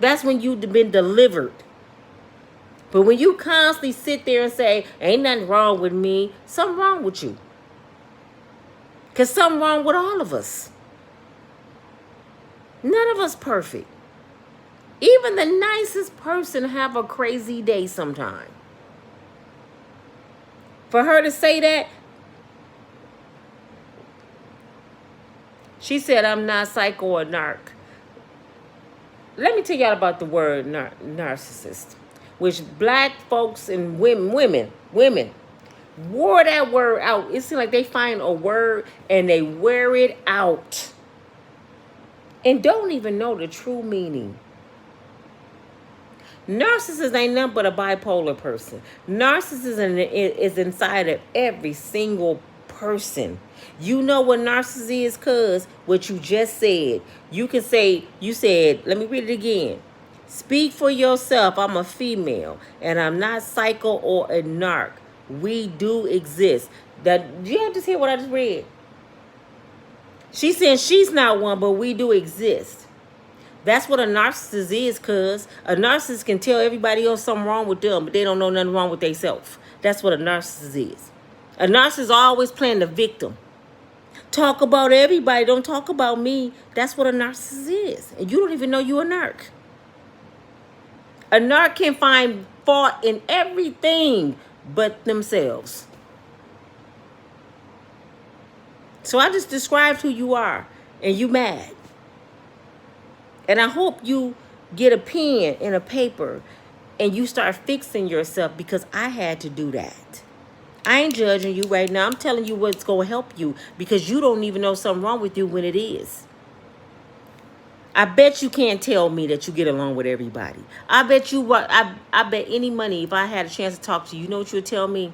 That's when you've been delivered. But when you constantly sit there and say, ain't nothing wrong with me, something wrong with you. Because something wrong with all of us. None of us perfect. Even the nicest person have a crazy day sometime. For her to say that, she said, I'm not psycho or narc. Let me tell y'all about the word narcissist, which black folks and women wore that word out. It seems like they find a word and they wear it out and don't even know the true meaning. Narcissist ain't nothing but a bipolar person. Narcissism is inside of every single person. You know what narcissism is, cuz what you just said. You can say, you said, let me read it again. Speak for yourself. I'm a female and I'm not psycho or a narc. We do exist. That, did you just hear what I just read? She's saying she's not one, but we do exist. That's what a narcissist is, cuz a narcissist can tell everybody else something wrong with them, but they don't know nothing wrong with themselves. That's what a narcissist is. A narcissist is always playing the victim. Talk about everybody, don't talk about me. That's what a narcissist is. And you don't even know you're a narc. A narc can find fault in everything but themselves. So I just described who you are, and you mad. And I hope you get a pen and a paper and you start fixing yourself, because I had to do that. I ain't judging you right now. I'm telling you what's going to help you, because you don't even know something wrong with you when it is. I bet you can't tell me that you get along with everybody. I bet you what I bet any money, if I had a chance to talk to you, you know what you would tell me?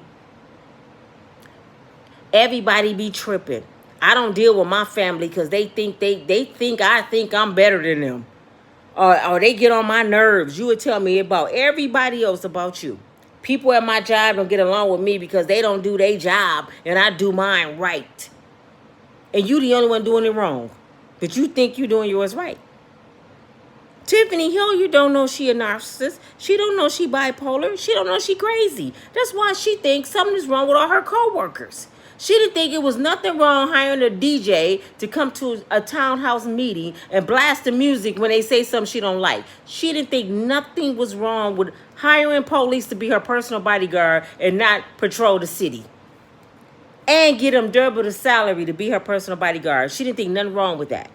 Everybody be tripping. I don't deal with my family because they think I think I'm better than them. Or they get on my nerves. You would tell me about everybody else about you. People at my job don't get along with me because they don't do their job and I do mine right. And you the only one doing it wrong. But you think you doing yours right. Tiffany Hillard, you don't know she a narcissist. She don't know she bipolar. She don't know she crazy. That's why she thinks something is wrong with all her co-workers. She didn't think it was nothing wrong hiring a DJ to come to a townhouse meeting and blast the music when they say something she don't like. She didn't think nothing was wrong with hiring police to be her personal bodyguard and not patrol the city. And get them double the salary to be her personal bodyguard. She didn't think nothing wrong with that.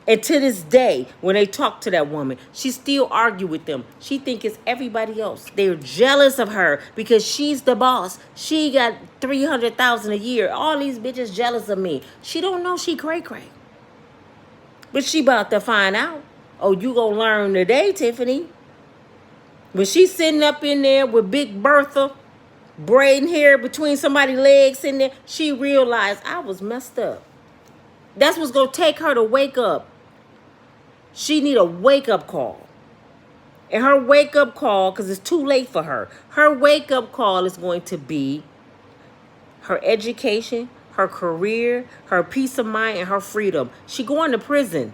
And to this day, when they talk to that woman, she still argue with them. She think it's everybody else. They're jealous of her because she's the boss. She got $300,000 a year. All these bitches jealous of me. She don't know she cray-cray. But she about to find out. Oh, you gonna learn today, Tiffany. When she's sitting up in there with Big Bertha, braiding hair between somebody's legs in there, she realized I was messed up. That's what's gonna take her to wake up. She need a wake-up call. And her wake-up call, because it's too late for her, her wake-up call is going to be her education, her career, her peace of mind, and her freedom. She going to prison.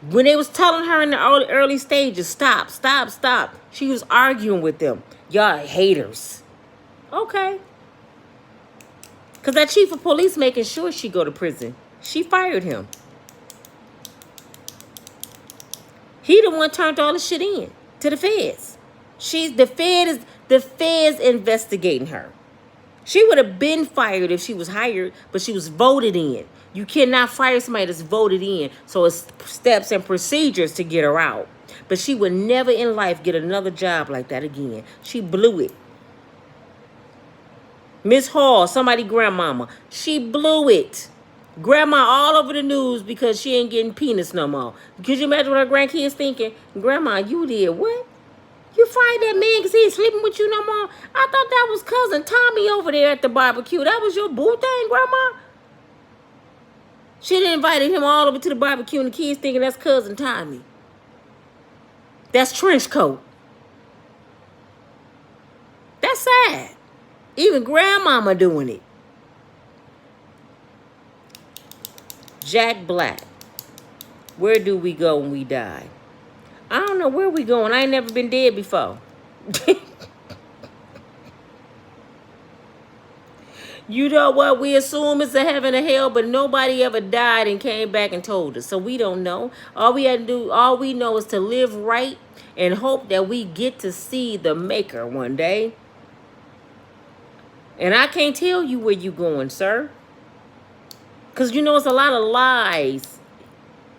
When they was telling her in the early stages, stop, stop, stop, she was arguing with them. Y'all haters. Okay. Because that chief of police making sure she go to prison. She fired him. He the one turned all the shit in to the feds. The feds investigating her. She would have been fired if she was hired, but she was voted in. You cannot fire somebody that's voted in. So it's steps and procedures to get her out. But she would never in life get another job like that again. She blew it. Miss Hall, somebody grandmama, she blew it. Grandma all over the news because she ain't getting penis no more. Could you imagine what her grandkids thinking? Grandma, you did what? You fired that man because he ain't sleeping with you no more? I thought that was cousin Tommy over there at the barbecue. That was your boo thing, Grandma? She done invited him all over to the barbecue and the kids thinking that's cousin Tommy. That's trench coat. That's sad. Even grandmama doing it. Jack Black. Where do we go when we die? I don't know where we going. I ain't never been dead before. You know what? We assume it's a heaven or hell, but nobody ever died and came back and told us. So we don't know. All we had to do, all we know is to live right and hope that we get to see the maker one day. And I can't tell you where you going, sir. Because you know it's a lot of lies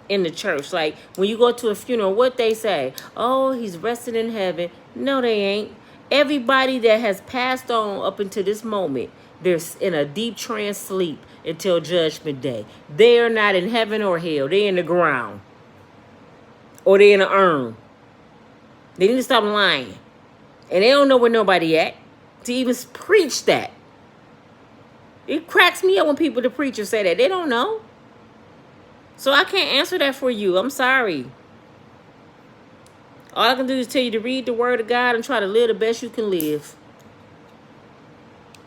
in the church. Like when you go to a funeral, what they say? Oh, he's resting in heaven. No, they ain't. Everybody that has passed on up until this moment, they're in a deep trance sleep until judgment day. They are not in heaven or hell. They're in the ground. Or they're in an urn. They need to stop lying. And they don't know where nobody at to even preach that. It cracks me up when people, the preachers, say that. They don't know. So I can't answer that for you. I'm sorry. All I can do is tell you to read the word of God and try to live the best you can live.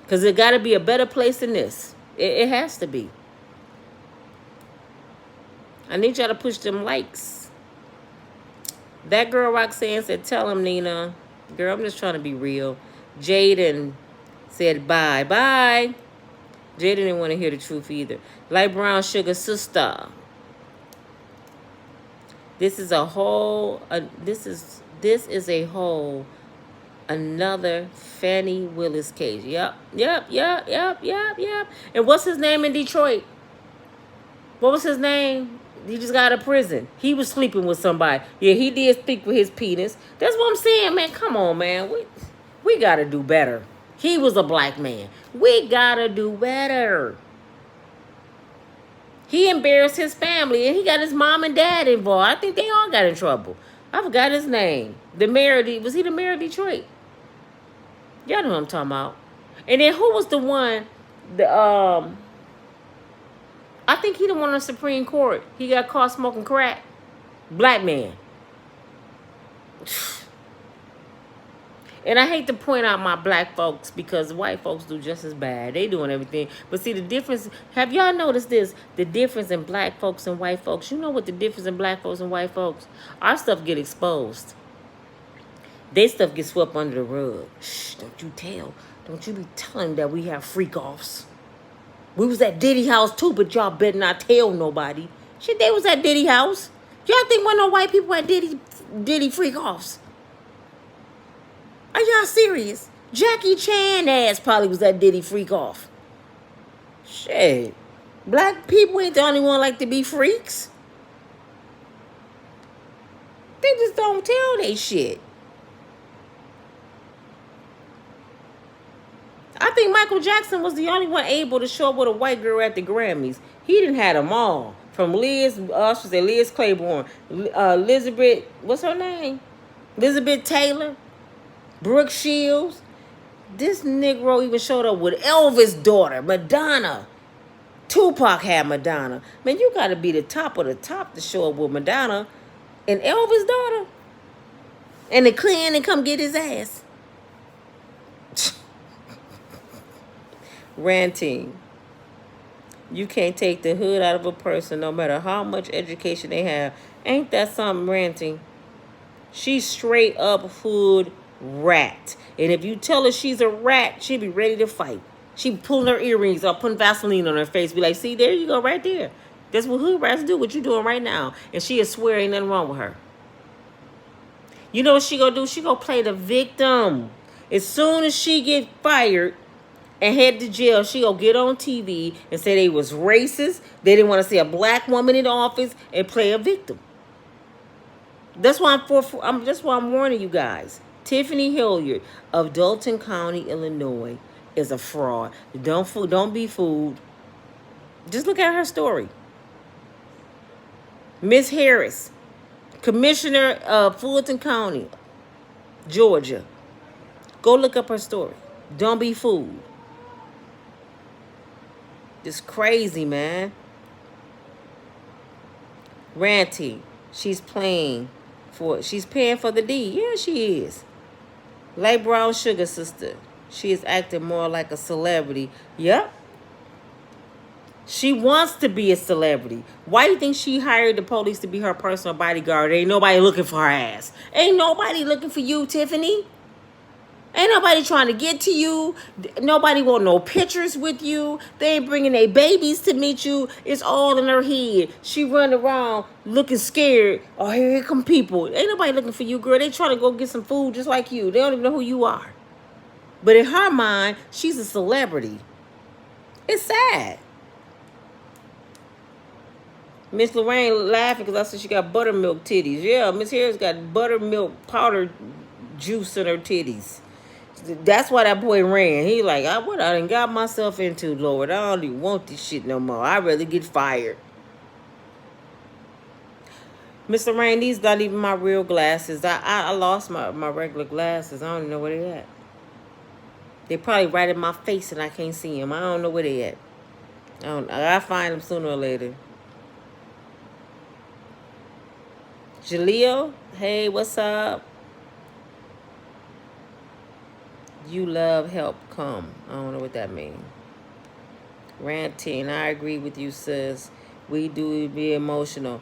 Because it got to be a better place than this. It has to be. I need y'all to push them likes. That girl Roxanne said, tell him, Nina. Girl, I'm just trying to be real. Jaden said, bye. Bye. Jaden didn't want to hear the truth either. Light brown sugar sister. This is a whole, this is a whole, another Fannie Willis case. Yep. And what's his name in Detroit? What was his name? He just got out of prison. He was sleeping with somebody. Yeah, he did sleep with his penis. That's what I'm saying, man. Come on, man. We got to do better. He was a black man. We got to do better. He embarrassed his family, and he got his mom and dad involved. I think they all got in trouble. I forgot his name. The mayor of was he the mayor of Detroit? Y'all know what I'm talking about. And then who was the one? I think he the one on the Supreme Court. He got caught smoking crack. Black man. And I hate to point out my black folks because white folks do just as bad. They doing everything. But see the difference, have y'all noticed this? The difference in black folks and white folks. You know what the difference in black folks and white folks? Our stuff get exposed. They stuff gets swept under the rug. Shh, don't you tell. Don't you be telling that we have freak-offs. We was at Diddy house too, but y'all better not tell nobody. Shit, they was at Diddy house. Y'all think one no white people at Diddy freak-offs? Are y'all serious? Jackie Chan ass probably was at Diddy freak off. Shit. Black people ain't the only one like to be freaks. They just don't tell they shit. I think Michael Jackson was the only one able to show up with a white girl at the Grammys. He didn't have them all. From Liz Claiborne, Elizabeth, what's her name? Elizabeth Taylor. Brooke Shields. This Negro even showed up with Elvis' daughter, Madonna. Tupac had Madonna. Man, you got to be the top of the top to show up with Madonna and Elvis' daughter. And the Klan and come get his ass. Ranting. You can't take the hood out of a person no matter how much education they have. Ain't that something, Ranting? She's straight up hood rat. And if you tell her she's a rat, she'll be ready to fight. She be pulling her earrings up, putting Vaseline on her face, be like, see, there you go, right there. That's what hood rats do, what you doing right now. And she'll swear ain't nothing wrong with her. You know what she gonna do? She gonna play the victim. As soon as she get fired and head to jail, she gonna get on TV and say they was racist. They didn't want to see a black woman in the office and play a victim. That's why that's why I'm warning you guys. Tiffany Hillard of Dolton County, Illinois, is a fraud. Don't be fooled. Just look at her story. Miss Harris, Commissioner of Fulton County, Georgia. Go look up her story. Don't be fooled. It's crazy, man. Ranty, she's paying for the D. Yeah, she is. Light brown sugar sister. She is acting more like a celebrity. Yep. She wants to be a celebrity. Why do you think she hired the police to be her personal bodyguard? Ain't nobody looking for her ass. Ain't nobody looking for you, Tiffany. Ain't nobody trying to get to you. Nobody want no pictures with you. They ain't bringing their babies to meet you. It's all in her head. She run around looking scared. Oh, here come people. Ain't nobody looking for you, girl. They trying to go get some food just like you. They don't even know who you are. But in her mind, she's a celebrity. It's sad. Miss Lorraine laughing because I said she got buttermilk titties. Yeah, Miss Harris got buttermilk powder juice in her titties. That's why that boy ran. He like, I done got myself into, Lord. I don't even want this shit no more. I'd rather get fired. Mr. Rain, these not even my real glasses. I lost my regular glasses. I don't even know where they at. They probably right in my face and I can't see them. I don't know where they at. I'll find them sooner or later. Jaleel, hey, what's up? You love help come. I don't know what that means. Ranting, I agree with you, sis. We do be emotional.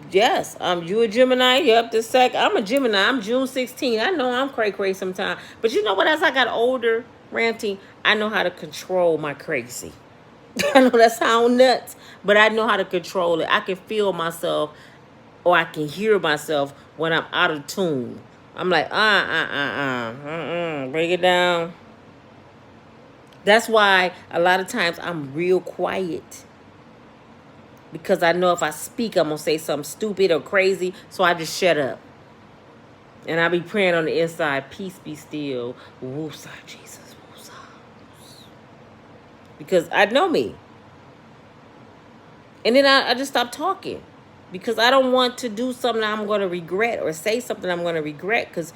Yes, you a Gemini? Yep, I'm a Gemini. I'm June 16. I know I'm cray sometimes. But you know what? As I got older, Ranting, I know how to control my crazy. I know that sounds nuts, but I know how to control it. I can feel myself or I can hear myself when I'm out of tune. I'm like, bring it down. That's why a lot of times I'm real quiet. Because I know if I speak, I'm going to say something stupid or crazy. So I just shut up. And I be praying on the inside, peace be still. Woosah, Jesus, woosah. Because I know me. And then I just stop talking. Because I don't want to do something I'm going to regret or say something I'm going to regret. Because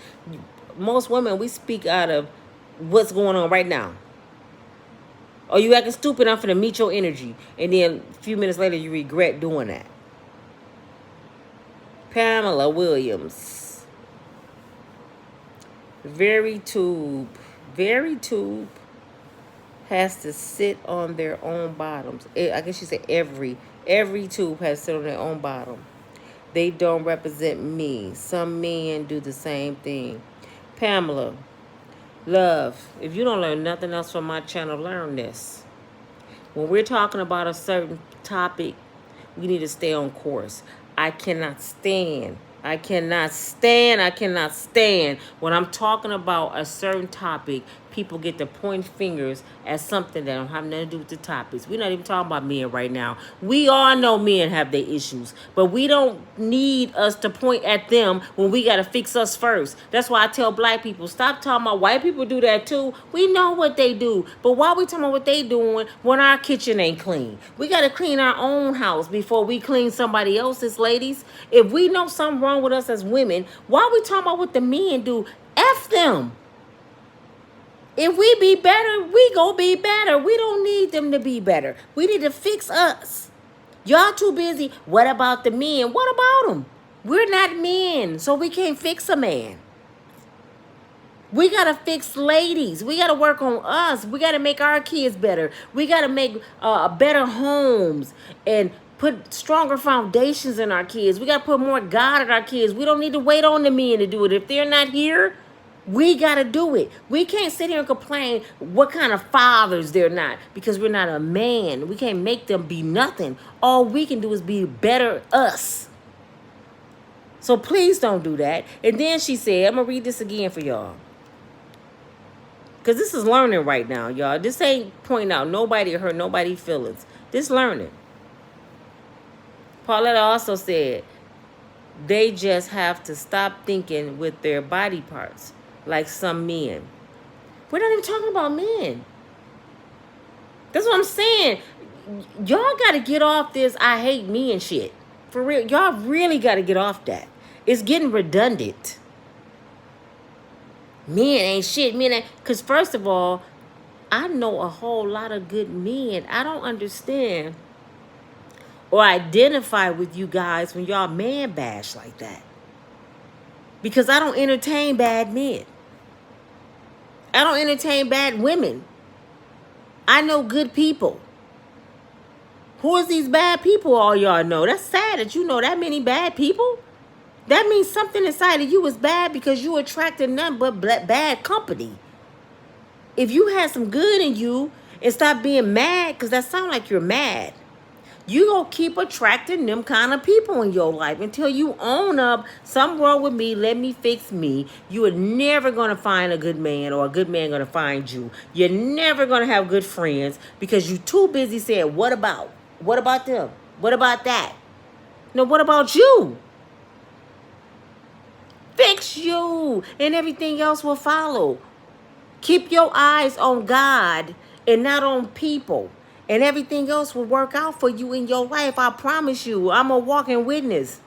most women, we speak out of what's going on right now. Or you acting stupid, I'm finna meet your energy. And then a few minutes later, you regret doing that. Pamela Williams. Very tube has to sit on their own bottoms. I guess she said every tube has to sit on their own bottom. They don't represent me. Some men do the same thing. Pamela, love, if you don't learn nothing else from my channel, learn this. When we're talking about a certain topic, we need to stay on course. I cannot stand when I'm talking about a certain topic, people get to point fingers at something that don't have nothing to do with the topics. We're not even talking about men right now. We all know men have their issues, but we don't need us to point at them when we got to fix us first. That's why I tell black people, stop talking about white people do that too. We know what they do, but why we talking about what they doing when our kitchen ain't clean? We got to clean our own house before we clean somebody else's, ladies. If we know something wrong with us as women, why we talking about what the men do? F them. If we be better, we gonna be better. We don't need them to be better. We need to fix us. Y'all too busy. What about the men? What about them? We're not men, so we can't fix a man. We got to fix ladies. We got to work on us. We got to make our kids better. We got to make better homes and put stronger foundations in our kids. We got to put more God in our kids. We don't need to wait on the men to do it. If they're not here, we got to do it. We can't sit here and complain what kind of fathers they're not because we're not a man. We can't make them be nothing. All we can do is be better us. So please don't do that. And then she said, I'm going to read this again for y'all. Because this is learning right now, y'all. This ain't pointing out nobody or hurt nobody's feelings. This learning. Pauletta also said, they just have to stop thinking with their body parts like some men. We're not even talking about men. That's what I'm saying. Y'all got to get off this I hate me and shit. For real. Y'all really got to get off that. It's getting redundant. Men ain't shit. Men ain't. Because first of all, I know a whole lot of good men. I don't understand or identify with you guys when y'all man bash like that. Because I don't entertain bad men. I don't entertain bad women. I know good people. Who is these bad people all y'all know? That's sad that you know that many bad people. That means something inside of you is bad because you attracted none but bad company. If you had some good in you and stop being mad, because that sounds like you're mad, you gonna keep attracting them kind of people in your life until you own up, something wrong with me, let me fix me. You are never gonna find a good man or a good man gonna find you. You're never gonna have good friends because you're too busy saying, what about? What about them? What about that? No, what about you? Fix you and everything else will follow. Keep your eyes on God and not on people. And everything else will work out for you in your life. I promise you. I'm a walking witness.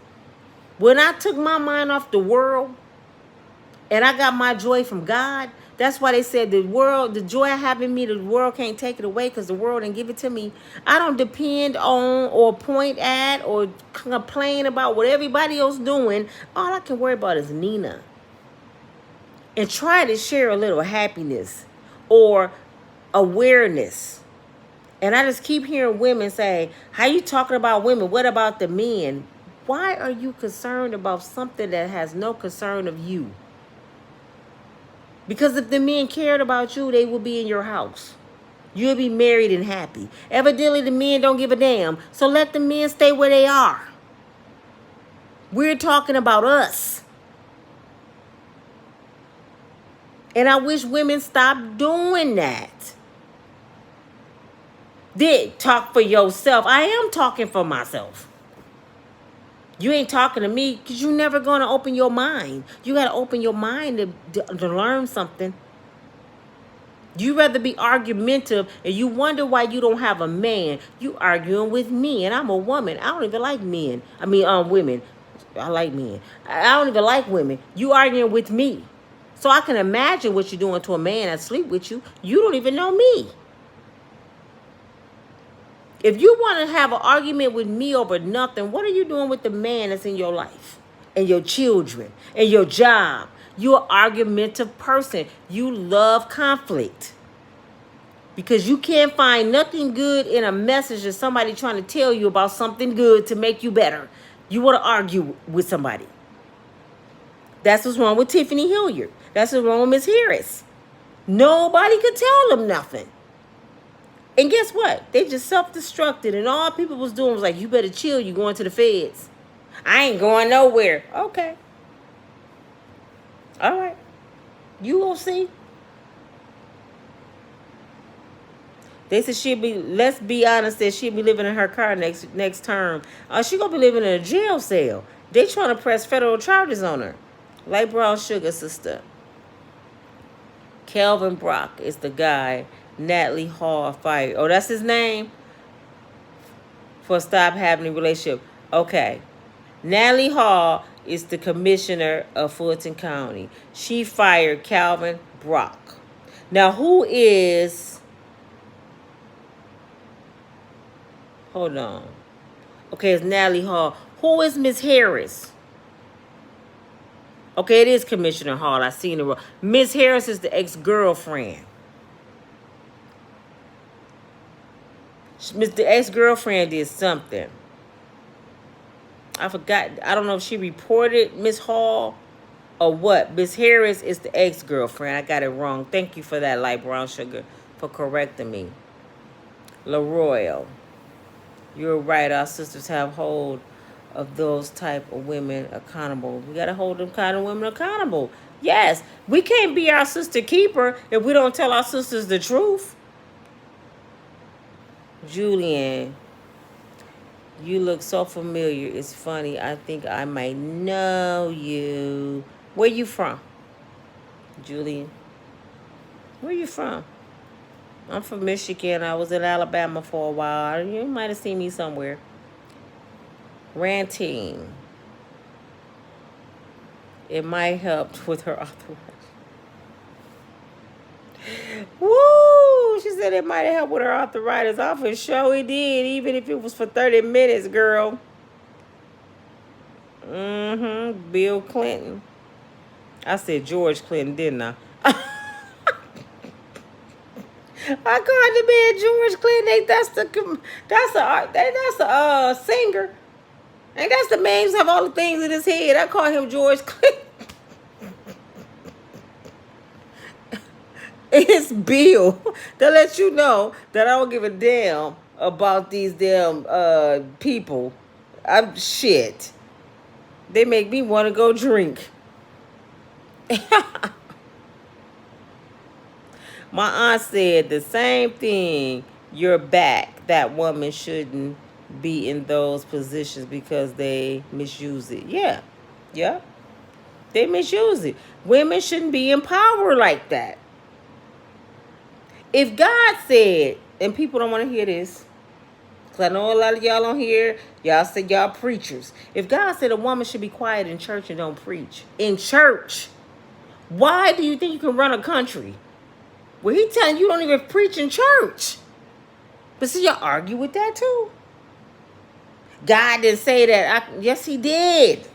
When I took my mind off the world and I got my joy from God, that's why they said the joy I have in me, the world can't take it away because the world didn't give it to me. I don't depend on or point at or complain about what everybody else doing. All I can worry about is Nina. And try to share a little happiness or awareness. And I just keep hearing women say, how you talking about women? What about the men? Why are you concerned about something that has no concern of you? Because if the men cared about you, they would be in your house. You'll be married and happy. Evidently, the men don't give a damn. So let the men stay where they are. We're talking about us. And I wish women stopped doing that. Talk for yourself. I am talking for myself. You ain't talking to me because you're never going to open your mind. You got to open your mind to learn something. You rather be argumentative and you wonder why you don't have a man. You arguing with me and I'm a woman. I don't even like men. I mean, women. I like men. I don't even like women. You arguing with me. So I can imagine what you're doing to a man that sleep with you. You don't even know me. If you want to have an argument with me over nothing, what are you doing with the man that's in your life and your children and your job? You're an argumentative person. You love conflict because you can't find nothing good in a message of somebody trying to tell you about something good to make you better. You want to argue with somebody. That's what's wrong with Tiffany Hillard. That's what's wrong with Miss Harris. Nobody could tell them nothing. And guess what? They just self-destructed. And all people was doing was like, you better chill. You going to the feds. I ain't going nowhere. Okay. All right. You will see. They said let's be honest, that she'll be living in her car next term. She going to be living in a jail cell. They trying to press federal charges on her. Light brown sugar sister. Kelvin Brock is the guy Natalie Hall fired. Oh, that's his name? For stop having a relationship. Okay. Natalie Hall is the commissioner of Fulton County. She fired Calvin Brock. Now, who is... Hold on. Okay, it's Natalie Hall. Who is Miss Harris? Okay, it is Commissioner Hall. I seen her. Miss Harris is the ex-girlfriend. The ex-girlfriend did something. I forgot. I don't know if she reported Miss Hall or what. Miss Harris is the ex-girlfriend. I got it wrong. Thank you for that, Light Brown Sugar, for correcting me. LaRoyal, you're right. Our sisters have hold of those type of women accountable. We got to hold them kind of women accountable. Yes, we can't be our sister keeper if we don't tell our sisters the truth. Julian, you look so familiar. It's funny. I think I might know you. Where you from? Julian, where you from? I'm from Michigan. I was in Alabama for a while. You might have seen me somewhere. Ranting. It might help with her arthritis. Woo! She said it might have helped with her arthritis. I for sure it did, even if it was for 30 minutes, girl. Bill Clinton. I said George Clinton, didn't I? I called the man George Clinton. That's a singer. And that's the man who have all the things in his head. I call him George Clinton. It's Bill. To let you know that I don't give a damn about these damn people. I'm shit. They make me want to go drink. My aunt said the same thing. You're back. That woman shouldn't be in those positions because they misuse it. Yeah. They misuse it. Women shouldn't be in power like that. If God said, and people don't want to hear this, because I know a lot of y'all on here, y'all say y'all preachers. If God said a woman should be quiet in church and don't preach, in church, why do you think you can run a country? Well, he telling you don't even preach in church. But see, y'all argue with that too. God didn't say that. Yes, he did.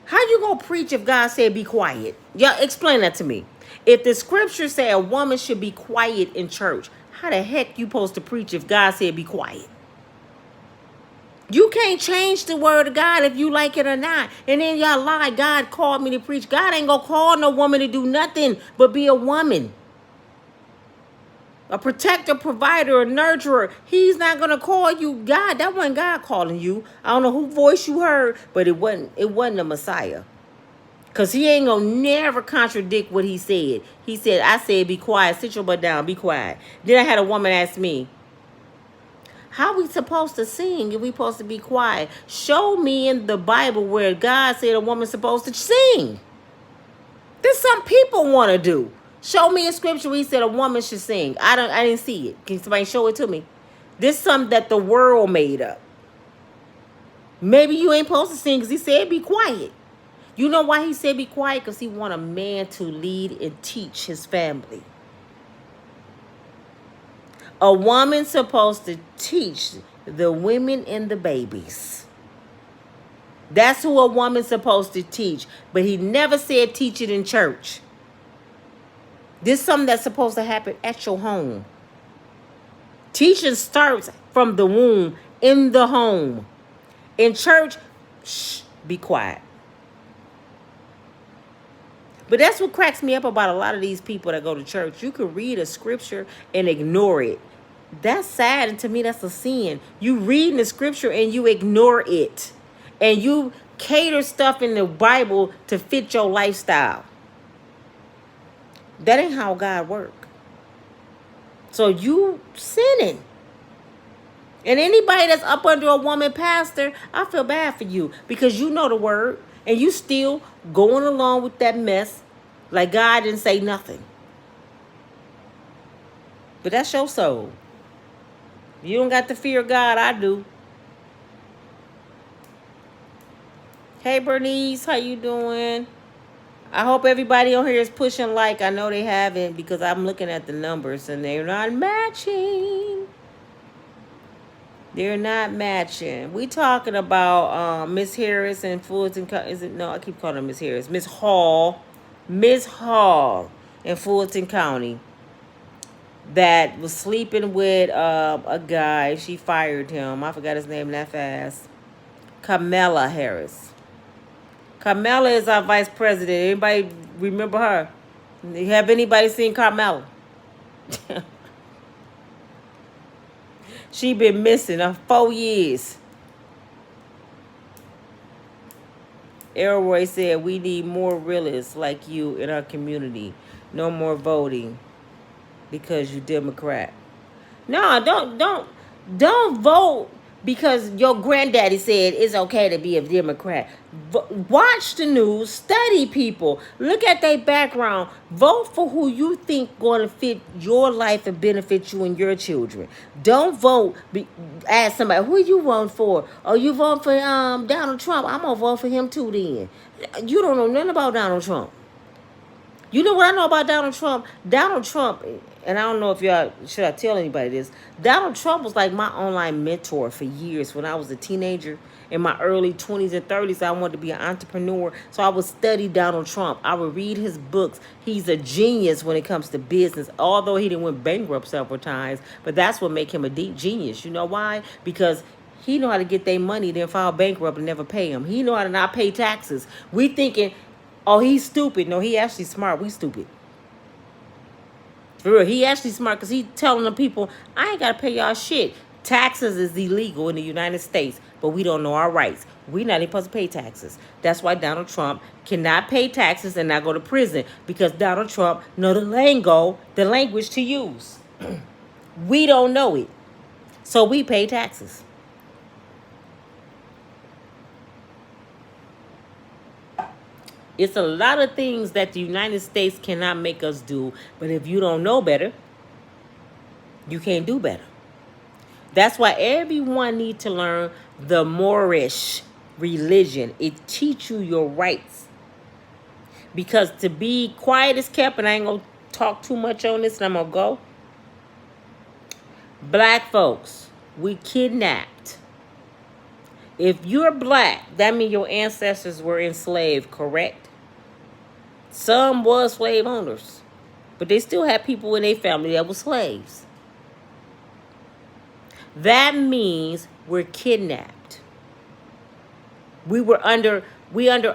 How you gonna preach if God said be quiet? Y'all explain that to me. If the scriptures say a woman should be quiet in church, how the heck you supposed to preach if God said be quiet? You can't change the word of God if you like it or not. And then y'all lie. God called me to preach. God ain't gonna call no woman to do nothing but be a woman. A protector, provider, a nurturer. He's not gonna call you God. That wasn't God calling you. I don't know whose voice you heard, but it wasn't the Messiah. Because he ain't gonna never contradict what he said. He said, I said be quiet, sit your butt down, be quiet. Then I had a woman ask me, how we supposed to sing if we supposed to be quiet? Show me in the Bible where God said a woman's supposed to sing. This some people want to do. Show me a scripture where he said a woman should sing. I didn't see it. Can somebody show it to me? This is something that the world made up. Maybe you ain't supposed to sing because he said be quiet. You know why he said be quiet? Because he want a man to lead and teach his family. A woman's supposed to teach the women and the babies. That's who a woman's supposed to teach. But he never said teach it in church. This is something that's supposed to happen at your home. Teaching starts from the womb, in the home. In church, shh, be quiet. But that's what cracks me up about a lot of these people that go to church. You can read a scripture and ignore it. That's sad, and to me, that's a sin. You read the scripture and you ignore it. And you cater stuff in the Bible to fit your lifestyle. That ain't how God works. So you sinning. And anybody that's up under a woman pastor, I feel bad for you. Because you know the word. And you still going along with that mess like God didn't say nothing. But that's your soul. You don't got the fear of God, I do. Hey Bernice, how you doing? I hope everybody on here is pushing like. I know they haven't because I'm looking at the numbers and they're not matching. They're not matching. We talking about Miss Harris and Fulton. Is it no? I keep calling her Miss Harris. Miss Hall, Miss Hall in Fulton County that was sleeping with a guy. She fired him. I forgot his name that fast. Kamala Harris. Kamala is our vice president. Anybody remember her? Have anybody seen Kamala? She been missing 4 years. Elroy said we need more realists like you in our community. No more voting because you Democrat. No, don't vote because your granddaddy said it's okay to be a Democrat. Watch the news, study people, look at their background, vote for who you think going to fit your life and benefit you and your children. Don't vote. Ask somebody who you vote for. Oh, you vote for Donald Trump. I'm gonna vote for him too. Then you don't know nothing about Donald Trump. You know what I know about Donald Trump? Donald Trump, and I don't know if y'all, should I tell anybody this? Donald Trump was like my online mentor for years when I was a teenager. In my early 20s and 30s, I wanted to be an entrepreneur. So I would study Donald Trump. I would read his books. He's a genius when it comes to business, although he didn't went bankrupt several times. But that's what make him a deep genius. You know why? Because he know how to get their money, then file bankrupt and never pay them. He know how to not pay taxes. We thinking, oh, he's stupid. No, he actually smart. We stupid. For real, he actually smart because he telling the people, I ain't got to pay y'all shit. Taxes is illegal in the United States, but we don't know our rights. We not even supposed to pay taxes. That's why Donald Trump cannot pay taxes and not go to prison because Donald Trump know the lingo, the language to use. We don't know it. So we pay taxes. It's a lot of things that the United States cannot make us do, but if you don't know better, you can't do better. That's why everyone needs to learn the Moorish religion. It teach you your rights. Because to be quiet is kept, and I ain't going to talk too much on this, and I'm going to go. Black folks, we kidnapped. If you're black, that means your ancestors were enslaved, correct? Some was slave owners, but they still had people in their family that were slaves. That means we're kidnapped. We under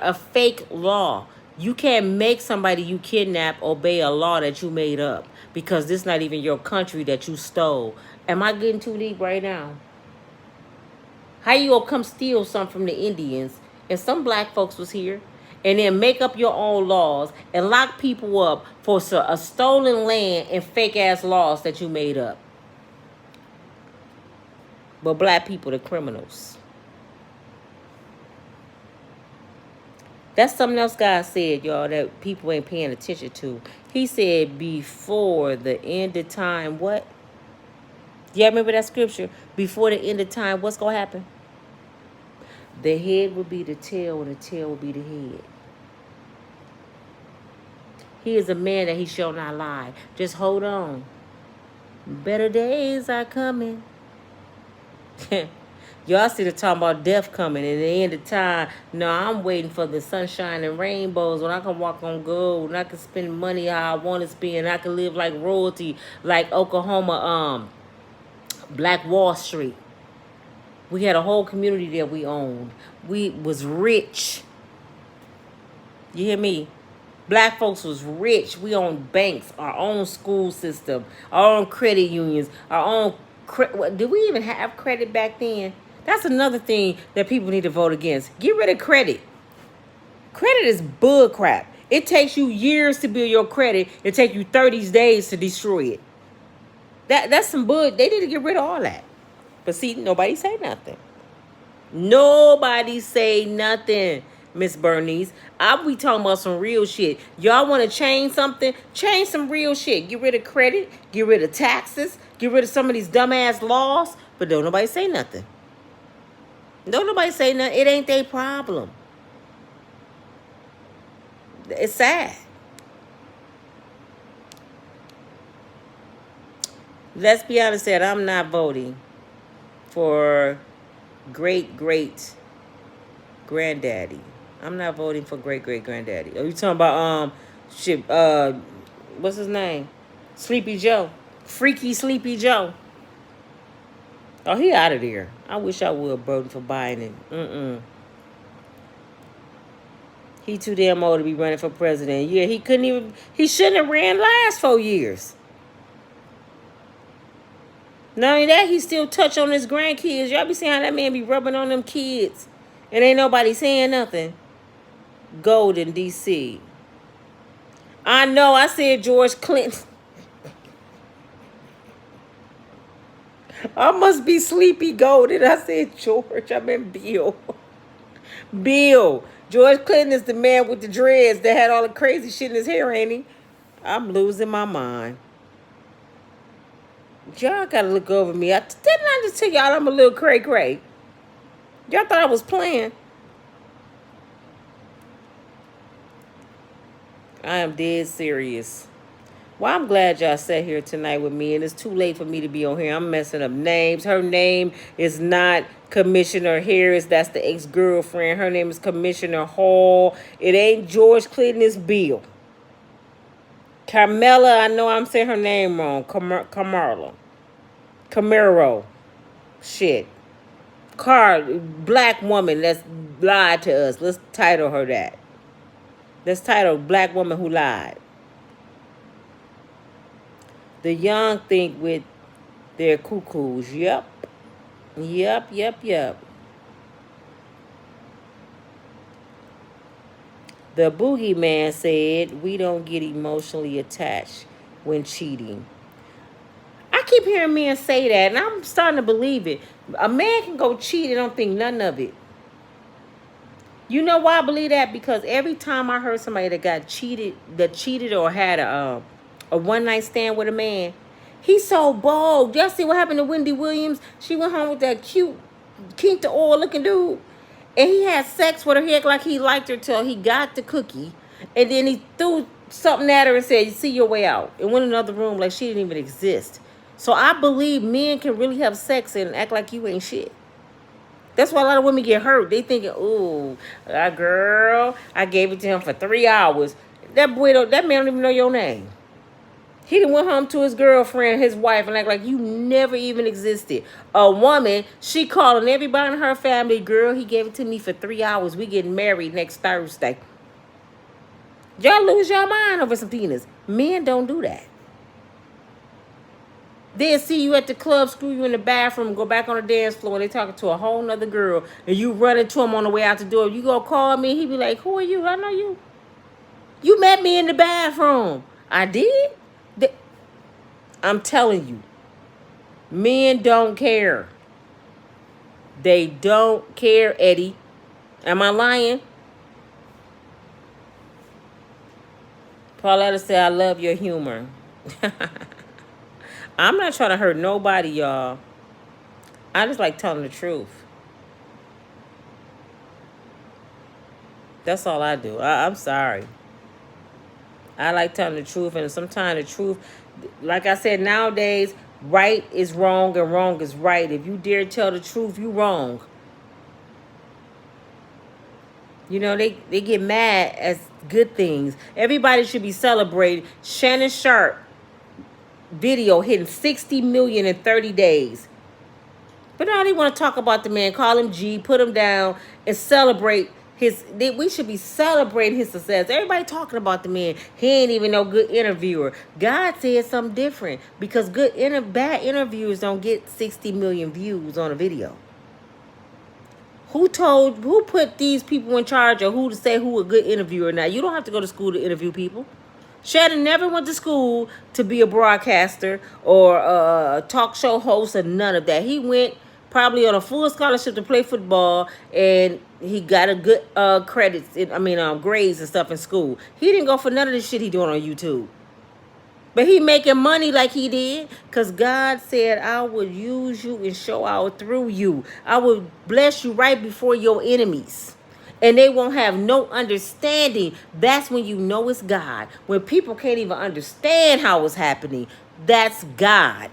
a fake law. You can't make somebody you kidnap obey a law that you made up because this not even your country that you stole. Am I getting too deep right now? How you gonna come steal something from the Indians and some black folks was here and then make up your own laws and lock people up for a stolen land and fake ass laws that you made up? But black people are criminals. That's something else God said, y'all, that people ain't paying attention to. He said before the end of time, what? Y'all remember that scripture? Before the end of time, what's going to happen? The head will be the tail and the tail will be the head. He is a man that he shall not lie. Just hold on. Better days are coming. Y'all see the talking about death coming and the end of time. No, I'm waiting for the sunshine and rainbows when I can walk on gold and I can spend money how I want to spend. I can live like royalty, like Oklahoma, Black Wall Street. We had a whole community that we owned. We was rich. You hear me? Black folks was rich. We owned banks, our own school system, our own credit unions, our own did we even have credit back then? That's another thing that people need to vote against. Get rid of credit. Credit is bull crap. It takes you years to build your credit. It takes you 30 days to destroy it. That's some bull. They need to get rid of all that. But see, nobody say nothing. Nobody say nothing, Miss Bernice. I'll be talking about some real shit. Y'all want to change something? Change some real shit. Get rid of credit. Get rid of taxes. Get rid of some of these dumbass laws. But don't nobody say nothing. Don't nobody say nothing. It ain't their problem. It's sad. Let's be honest, said I'm not voting for great granddaddy. I'm not voting for great granddaddy. Are you talking about shit? What's his name? Sleepy Joe, Freaky Sleepy Joe. Oh, he out of there. I wish I would vote for Biden. He too damn old to be running for president. Yeah, he couldn't even. He shouldn't have ran last 4 years. Not only that, he still touch on his grandkids. Y'all be seeing how that man be rubbing on them kids, and ain't nobody saying nothing. Golden, D.C. I know. I said George Clinton. I must be sleepy golden. I said George. I meant Bill. Bill. George Clinton is the man with the dreads that had all the crazy shit in his hair, ain't he? I'm losing my mind. Y'all gotta look over me. Didn't I just tell y'all I'm a little cray-cray? Y'all thought I was playing. I am dead serious. Well, I'm glad y'all sat here tonight with me, and it's too late for me to be on here. I'm messing up names. Her name is not Commissioner Harris. That's the ex-girlfriend. Her name is Commissioner Hall. It ain't George Clinton. It's Bill. Carmela, I know I'm saying her name wrong. Camaro. Shit. Black woman that's lied to us. Let's title her that. Let's title Black Woman Who Lied. The young think with their cuckoos. Yep. The boogeyman said, we don't get emotionally attached when cheating. I keep hearing men say that, and I'm starting to believe it. A man can go cheat and don't think none of it. You know why I believe that? Because every time I heard somebody that cheated or had a one-night stand with a man, he's so bold. Y'all see what happened to Wendy Williams? She went home with that cute, King to oil looking dude. And he had sex with her. He acted like he liked her till he got the cookie. And then he threw something at her and said, you see your way out. And went in another room like she didn't even exist. So I believe men can really have sex and act like you ain't shit. That's why a lot of women get hurt. They thinking, ooh, that girl, I gave it to him for 3 hours. That man don't even know your name. He done went home to his girlfriend, his wife, and act like you never even existed. A woman, she calling everybody in her family, girl, he gave it to me for 3 hours. We getting married next Thursday. Y'all lose your mind over some penis. Men don't do that. They'll see you at the club, screw you in the bathroom, go back on the dance floor, and they talking to a whole nother girl, and you run into him on the way out the door. You go call me, he be like, who are you? I know you. You met me in the bathroom. I did? I'm telling you, men don't care. They don't care, Eddie. Am I lying? Pauletta said, I love your humor. I'm not trying to hurt nobody, y'all. I just like telling the truth. That's all I do. I'm sorry. I like telling the truth, and sometimes the truth, like I said, nowadays, right is wrong and wrong is right. If you dare tell the truth, you wrong. You know, they get mad as good things. Everybody should be celebrated. Shannon Sharp video hitting 60 million in 30 days. But now they want to talk about the man, call him G, put him down, and celebrate we should be celebrating his success. Everybody talking about the man. He ain't even no good interviewer. God said something different, because bad interviewers don't get 60 million views on a video. Who put these people in charge of who to say who a good interviewer? Now, you don't have to go to school to interview people. Shannon never went to school to be a broadcaster or a talk show host or none of that. He went probably on a full scholarship to play football, and he got a good grades and stuff in school. He didn't go for none of the shit he doing on YouTube. But he making money like he did, because God said, I will use you and show out through you. I will bless you right before your enemies. And they won't have no understanding. That's when you know it's God. When people can't even understand how it's happening, that's God.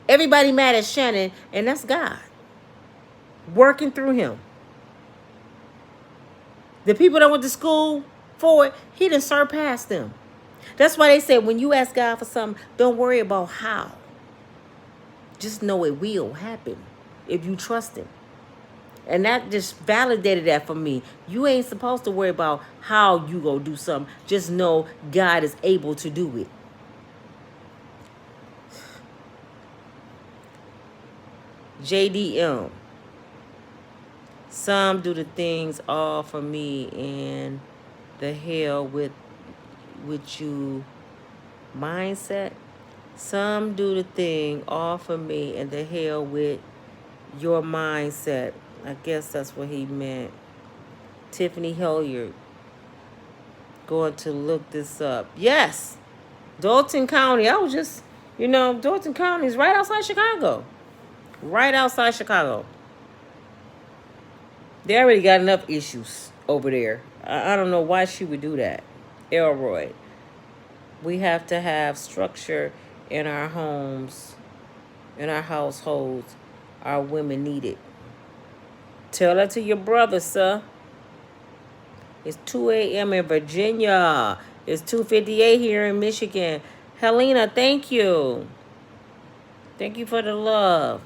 Everybody mad at Shannon, and that's God working through him. The people that went to school for it, he done surpassed them. That's why they said when you ask God for something, don't worry about how. Just know it will happen if you trust him. And that just validated that for me. You ain't supposed to worry about how you go do something. Just know God is able to do it. JDM. Some do the things all for me and the hell with you mindset. Some do the thing all for me and the hell with your mindset. I guess that's what he meant. Tiffany Hillard. Going to look this up. Yes. Dolton County. I was just, Dolton County is right outside Chicago. Right outside Chicago. They already got enough issues over there. I don't know why she would do that. Elroy. We have to have structure in our homes, in our households. Our women need it. Tell that to your brother, sir. It's 2 a.m. in Virginia. It's 2:58 here in Michigan. Helena, thank you. Thank you for the love.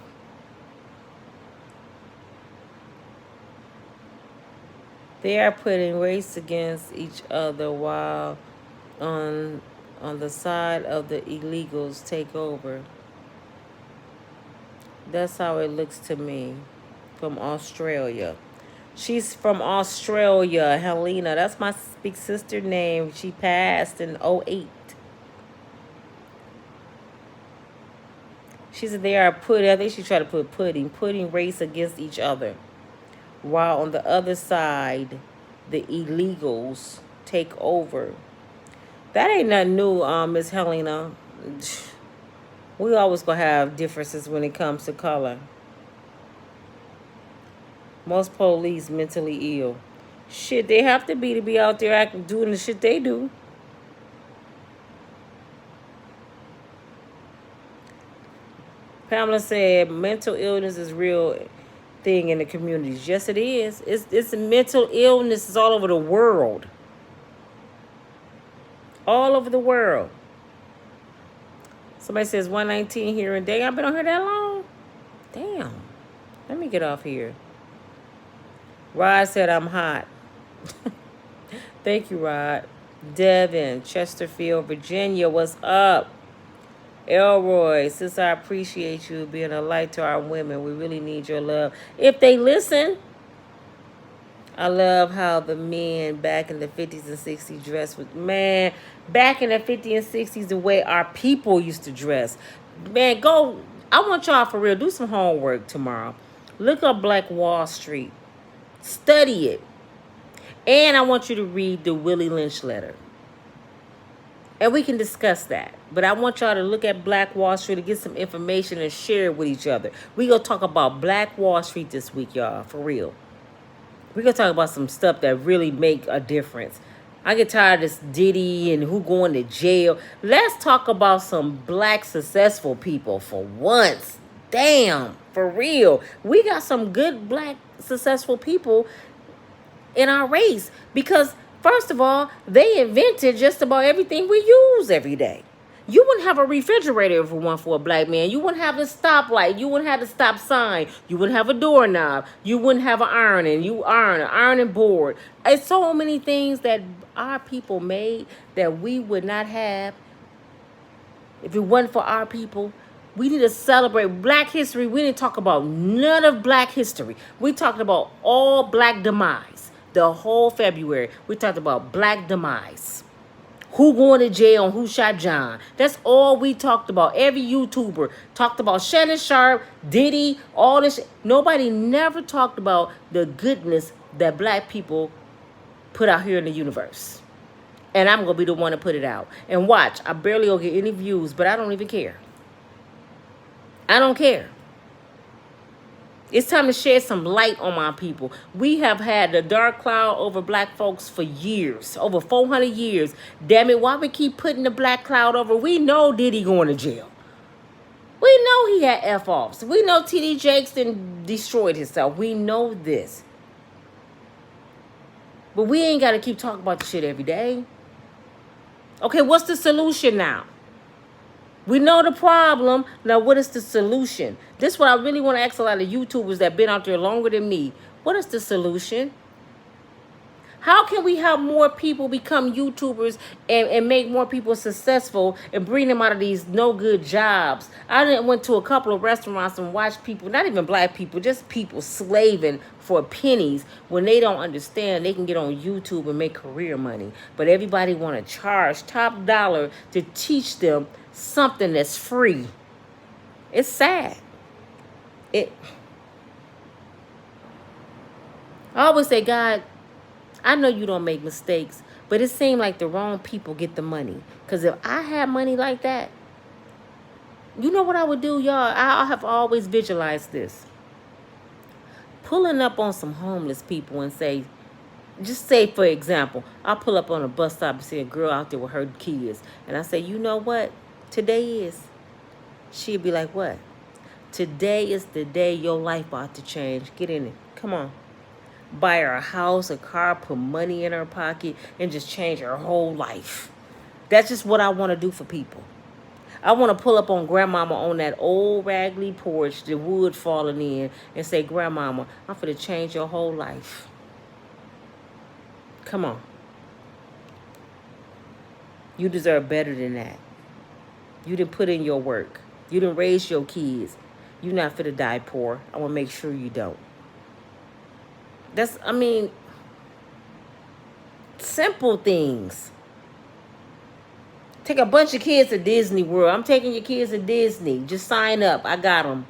They are putting race against each other while on the side of the illegals take over. That's how it looks to me. From Australia. She's from Australia, Helena. That's my big sister name. She passed in 2008. She said they are putting, I think she tried to put putting race against each other. While on the other side, the illegals take over. That ain't nothing new, Miss Helena. We always gonna have differences when it comes to color. Most police mentally ill. Shit, they have to be out there acting, doing the shit they do. Pamela said mental illness is real thing in the communities. Yes, it is. It's mental illness is all over the world. All over the world. Somebody says 119 here and dang, I've been on here that long? Damn. Let me get off here. Rod said I'm hot. Thank you, Rod. Devin, Chesterfield, Virginia, what's up? Elroy, since I appreciate you being a light to our women, we really need your love. If they listen, I love how the men back in the 50s and 60s dressed with, man, back in the 50s and 60s, the way our people used to dress. Man, go, I want y'all for real, do some homework tomorrow. Look up Black Wall Street. Study it. And I want you to read the Willie Lynch letter. And we can discuss that. But I want y'all to look at Black Wall Street to get some information and share it with each other. We're going to talk about Black Wall Street this week, y'all. For real. We're going to talk about some stuff that really make a difference. I get tired of this Diddy and who going to jail. Let's talk about some black successful people for once. Damn. For real. We got some good black successful people in our race. Because, first of all, they invented just about everything we use every day. You wouldn't have a refrigerator if it weren't for a black man. You wouldn't have a stoplight. You wouldn't have a stop sign. You wouldn't have a doorknob. You wouldn't have an ironing. You iron an ironing board. It's so many things that our people made that we would not have if it wasn't for our people. We need to celebrate Black history. We didn't talk about none of Black history. We talked about all Black demise. The whole February. We talked about Black demise. Who going to jail and who shot John. That's all we talked about. Every YouTuber talked about Shannon Sharp, Diddy, all this. Nobody never talked about the goodness that black people put out here in the universe. And I'm going to be the one to put it out. And watch, I barely will get any views, but I don't even care. I don't care. It's time to shed some light on my people. We have had the dark cloud over black folks for years, over 400 years. Damn it, why we keep putting the black cloud over? We know Diddy going to jail. We know he had F-offs. We know TD Jakes then destroyed himself. We know this. But we ain't got to keep talking about the shit every day. Okay, what's the solution now? We know the problem. Now, what is the solution? This is what I really want to ask a lot of YouTubers that been out there longer than me. What is the solution? How can we help more people become YouTubers and make more people successful and bring them out of these no good jobs? I went to a couple of restaurants and watched people, not even black people, just people slaving for pennies when they don't understand they can get on YouTube and make career money. But everybody want to charge top dollar to teach them something that's free. It's sad. I always say, God, I know you don't make mistakes, but it seems like the wrong people get the money. Because if I had money like that, you know what I would do, y'all? I have always visualized this. Pulling up on some homeless people and say, just say, for example, I'll pull up on a bus stop and see a girl out there with her kids. And I say, you know what today is? She'd be like, what? Today is the day your life about to change. Get in it. Come on. Buy her a house, a car, put money in her pocket, and just change her whole life. That's just what I want to do for people. I want to pull up on grandmama on that old raggedy porch, the wood falling in, and say, grandmama, I'm finna change your whole life. Come on. You deserve better than that. You didn't put in your work. You didn't raise your kids. You're not finna die poor. I want to make sure you don't. Simple things. Take a bunch of kids to Disney World. I'm taking your kids to Disney. Just sign up. I got them.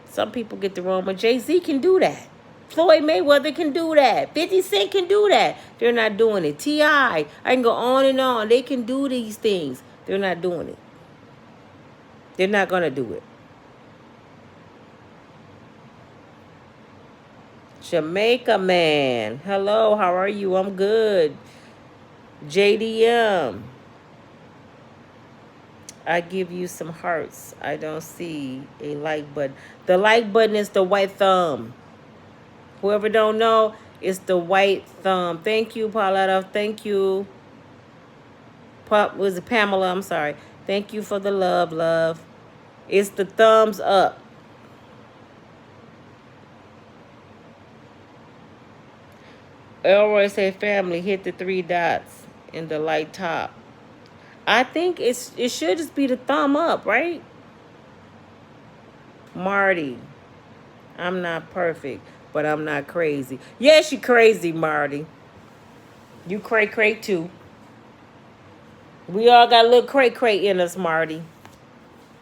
Some people get the wrong, but Jay-Z can do that. Floyd Mayweather can do that. 50 Cent can do that. They're not doing it. T.I., I can go on and on. They can do these things. They're not doing it. They're not going to do it. Jamaica man. Hello, how are you? I'm good. JDM. I give you some hearts. I don't see a like button. The like button is the white thumb. Whoever don't know, it's the white thumb. Thank you, Pauletta. Thank you. Was it Pamela? I'm sorry. Thank you for the love. It's the thumbs up. Elroy say, family, hit the 3 dots in the light top. I think it should just be the thumb up, right? Marty, I'm not perfect, but I'm not crazy. Yes, you crazy, Marty. You cray too. We all got a little cray in us, Marty.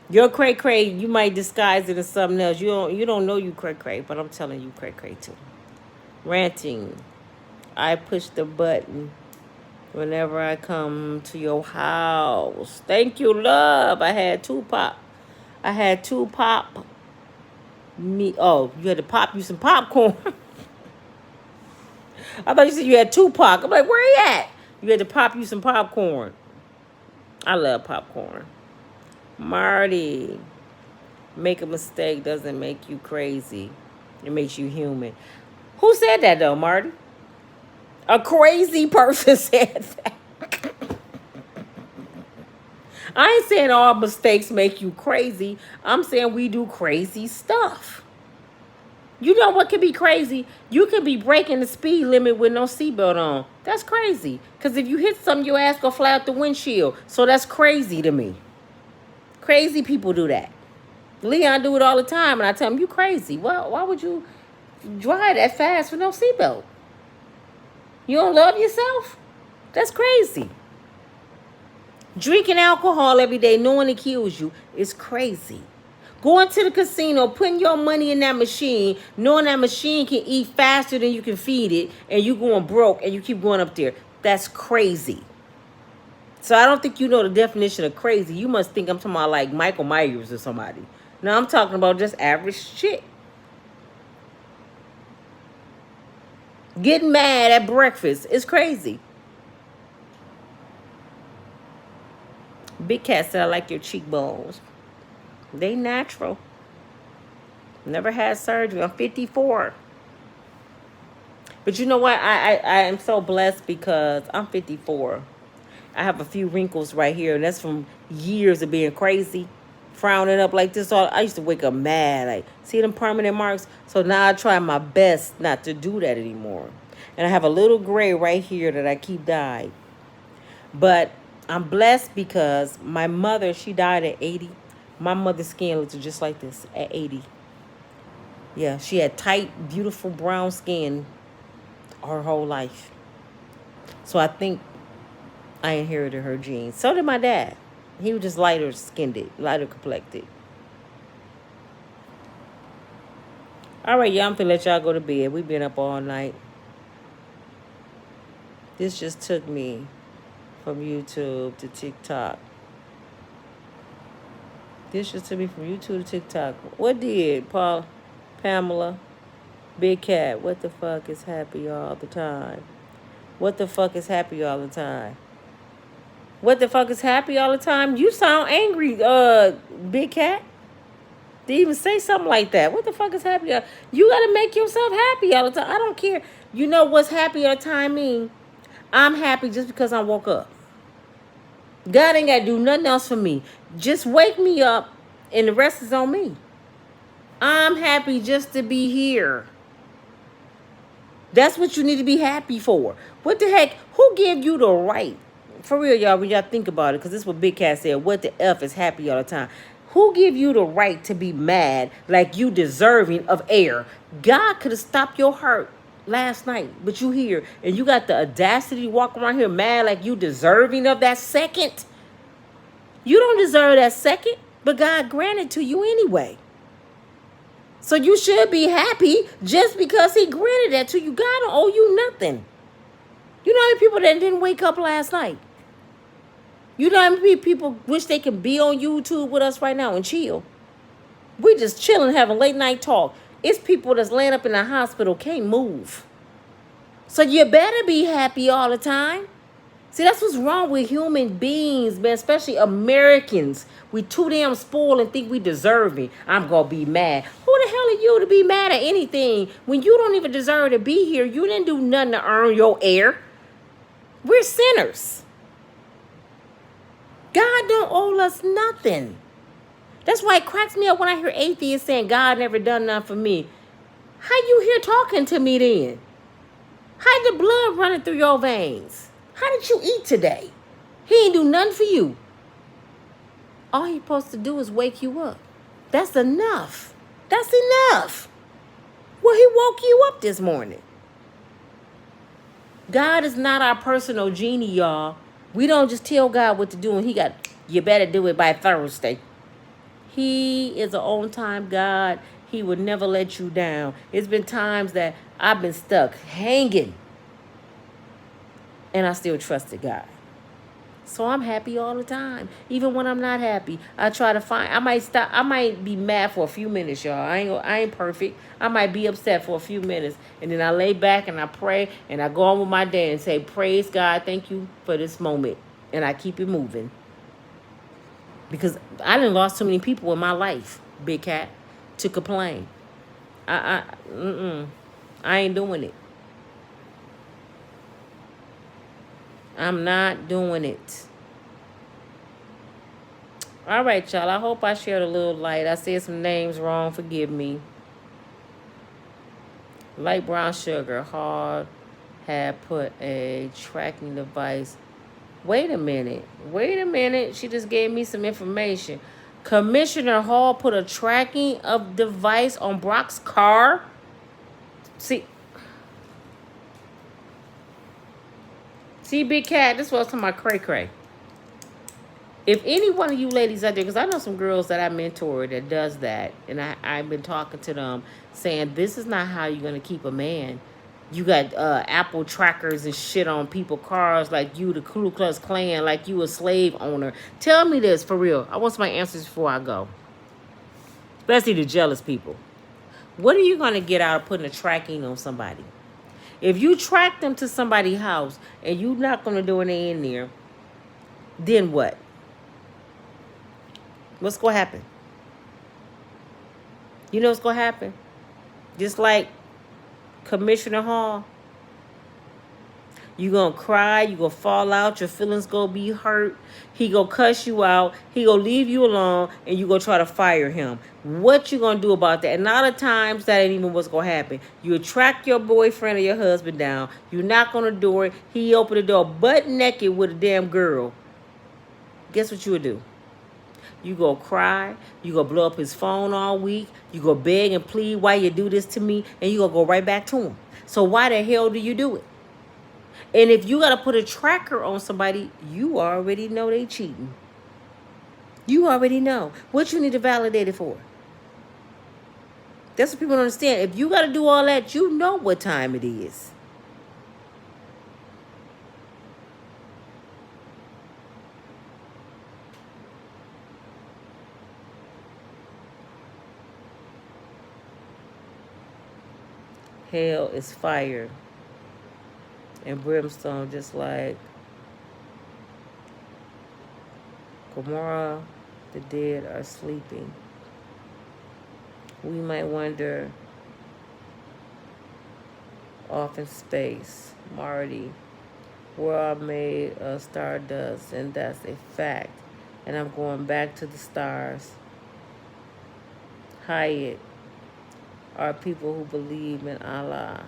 Your cray, you might disguise it as something else. You don't know you cray, but I'm telling you cray too. Ranting. I push the button whenever I come to your house. Thank you, love. I had two pop. Me. Oh, you had to pop you some popcorn. I thought you said you had Tupac. I'm like, where he at? You had to pop you some popcorn. I love popcorn. Marty. Make a mistake doesn't make you crazy. It makes you human. Who said that though, Marty? A crazy person said that. I ain't saying all mistakes make you crazy. I'm saying we do crazy stuff. You know what could be crazy? You could be breaking the speed limit with no seatbelt on. That's crazy. Because if you hit something, your ass gonna fly out the windshield. So that's crazy to me. Crazy people do that. Leon do it all the time. And I tell him, you crazy. Well, why would you drive that fast with no seatbelt? You don't love yourself? That's crazy. Drinking alcohol every day, knowing it kills you, is crazy. Going to the casino, putting your money in that machine, knowing that machine can eat faster than you can feed it, and you going broke and you keep going up there. That's crazy. So I don't think you know the definition of crazy. You must think I'm talking about like Michael Myers or somebody. No, I'm talking about just average shit. Getting mad at breakfast is crazy. Big Cat said, I like your cheekbones. They natural. Never had surgery. I'm 54. But you know what? I am so blessed because I'm 54. I have a few wrinkles right here, and that's from years of being crazy, frowning up like this. All I used to wake up mad, like see them permanent marks. So now I try my best not to do that anymore. And I have a little gray right here that I keep dyed. But I'm blessed because my mother, she died at 80. My mother's skin looked just like this at 80. Yeah, she had tight, beautiful brown skin her whole life. So I think I inherited her genes. So did my dad. He was just lighter skinned, lighter complected. All right, y'all, I'm finna let y'all go to bed. We've been up all night. This just took me from YouTube to TikTok. This just took me from YouTube to TikTok. What did Pamela, Big Cat, what the fuck is happy all the time? What the fuck is happy all the time? What the fuck is happy all the time? You sound angry, Big Cat. To even say something like that. What the fuck is happy? You gotta make yourself happy all the time. I don't care. You know what's happy all the time mean? I'm happy just because I woke up. God ain't gotta do nothing else for me. Just wake me up and the rest is on me. I'm happy just to be here. That's what you need to be happy for. What the heck? Who gave you the right? For real, y'all, when y'all think about it, because this is what Big Cat said, what the F is happy all the time? Who give you the right to be mad like you deserving of air? God could have stopped your heart last night, but you here, and you got the audacity to walk around here mad like you deserving of that second? You don't deserve that second, but God granted to you anyway. So you should be happy just because he granted that to you. God don't owe you nothing. You know how many people that didn't wake up last night? You know how many people wish they could be on YouTube with us right now and chill? We just chilling, having late night talk. It's people that's laying up in the hospital, can't move. So you better be happy all the time. See, that's what's wrong with human beings, man, especially Americans. We too damn spoiled and think we deserve it. I'm going to be mad. Who the hell are you to be mad at anything when you don't even deserve to be here? You didn't do nothing to earn your air. We're sinners. God don't owe us nothing. That's why it cracks me up when I hear atheists saying God never done nothing for me. How you here talking to me then? How the blood running through your veins? How did you eat today? He ain't do nothing for you. All he's supposed to do is wake you up. That's enough. That's enough. Well, he woke you up this morning. God is not our personal genie, y'all. We don't just tell God what to do and you better do it by Thursday. He is an on-time God. He would never let you down. It's been times that I've been stuck, hanging, and I still trusted God. So I'm happy all the time. Even when I'm not happy, I try to find, I might be mad for a few minutes, y'all. I ain't perfect. I might be upset for a few minutes. And then I lay back and I pray and I go on with my day and say, praise God, thank you for this moment. And I keep it moving. Because I done lost too many people in my life, Big Cat, to complain. I ain't doing it. I'm not doing it. All right, y'all. I hope I shared a little light. I said some names wrong. Forgive me. Light brown sugar. Hard had put a tracking device. Wait a minute. She just gave me some information. Commissioner Hall put a tracking of device on Brock's car. See, Big Cat, this was to my cray-cray. If any one of you ladies out there, because I know some girls that I mentor that does that, and I've been talking to them saying, this is not how you're going to keep a man. You got Apple trackers and shit on people's cars like you the Ku Klux Klan, like you a slave owner. Tell me this, for real. I want some answers before I go. Especially the jealous people. What are you going to get out of putting a tracking on somebody? If you track them to somebody's house and you're not going to do anything in there, then what? What's going to happen? You know what's going to happen? Just like Commissioner Hall, you gonna cry, you gonna fall out, your feelings gonna be hurt. He gonna cuss you out, he gonna leave you alone, and you gonna try to fire him. What you gonna do about that? And a lot of times that ain't even what's gonna happen. You attract your boyfriend or your husband down, you knock on the door, he open the door butt naked with a damn girl. Guess what you would do? You go cry, you go blow up his phone all week, you go beg and plead why you do this to me, and you gonna go right back to him. So why the hell do you do it? And if you got to put a tracker on somebody, you already know they cheating. You already know. What you need to validate it for? That's what people don't understand. If you got to do all that, you know what time it is. Hell is fire and brimstone, just like Gomorrah, the dead are sleeping. We might wonder off in space, Marty, we're all made of stardust, and that's a fact. And I'm going back to the stars. Hyatt are people who believe in Allah.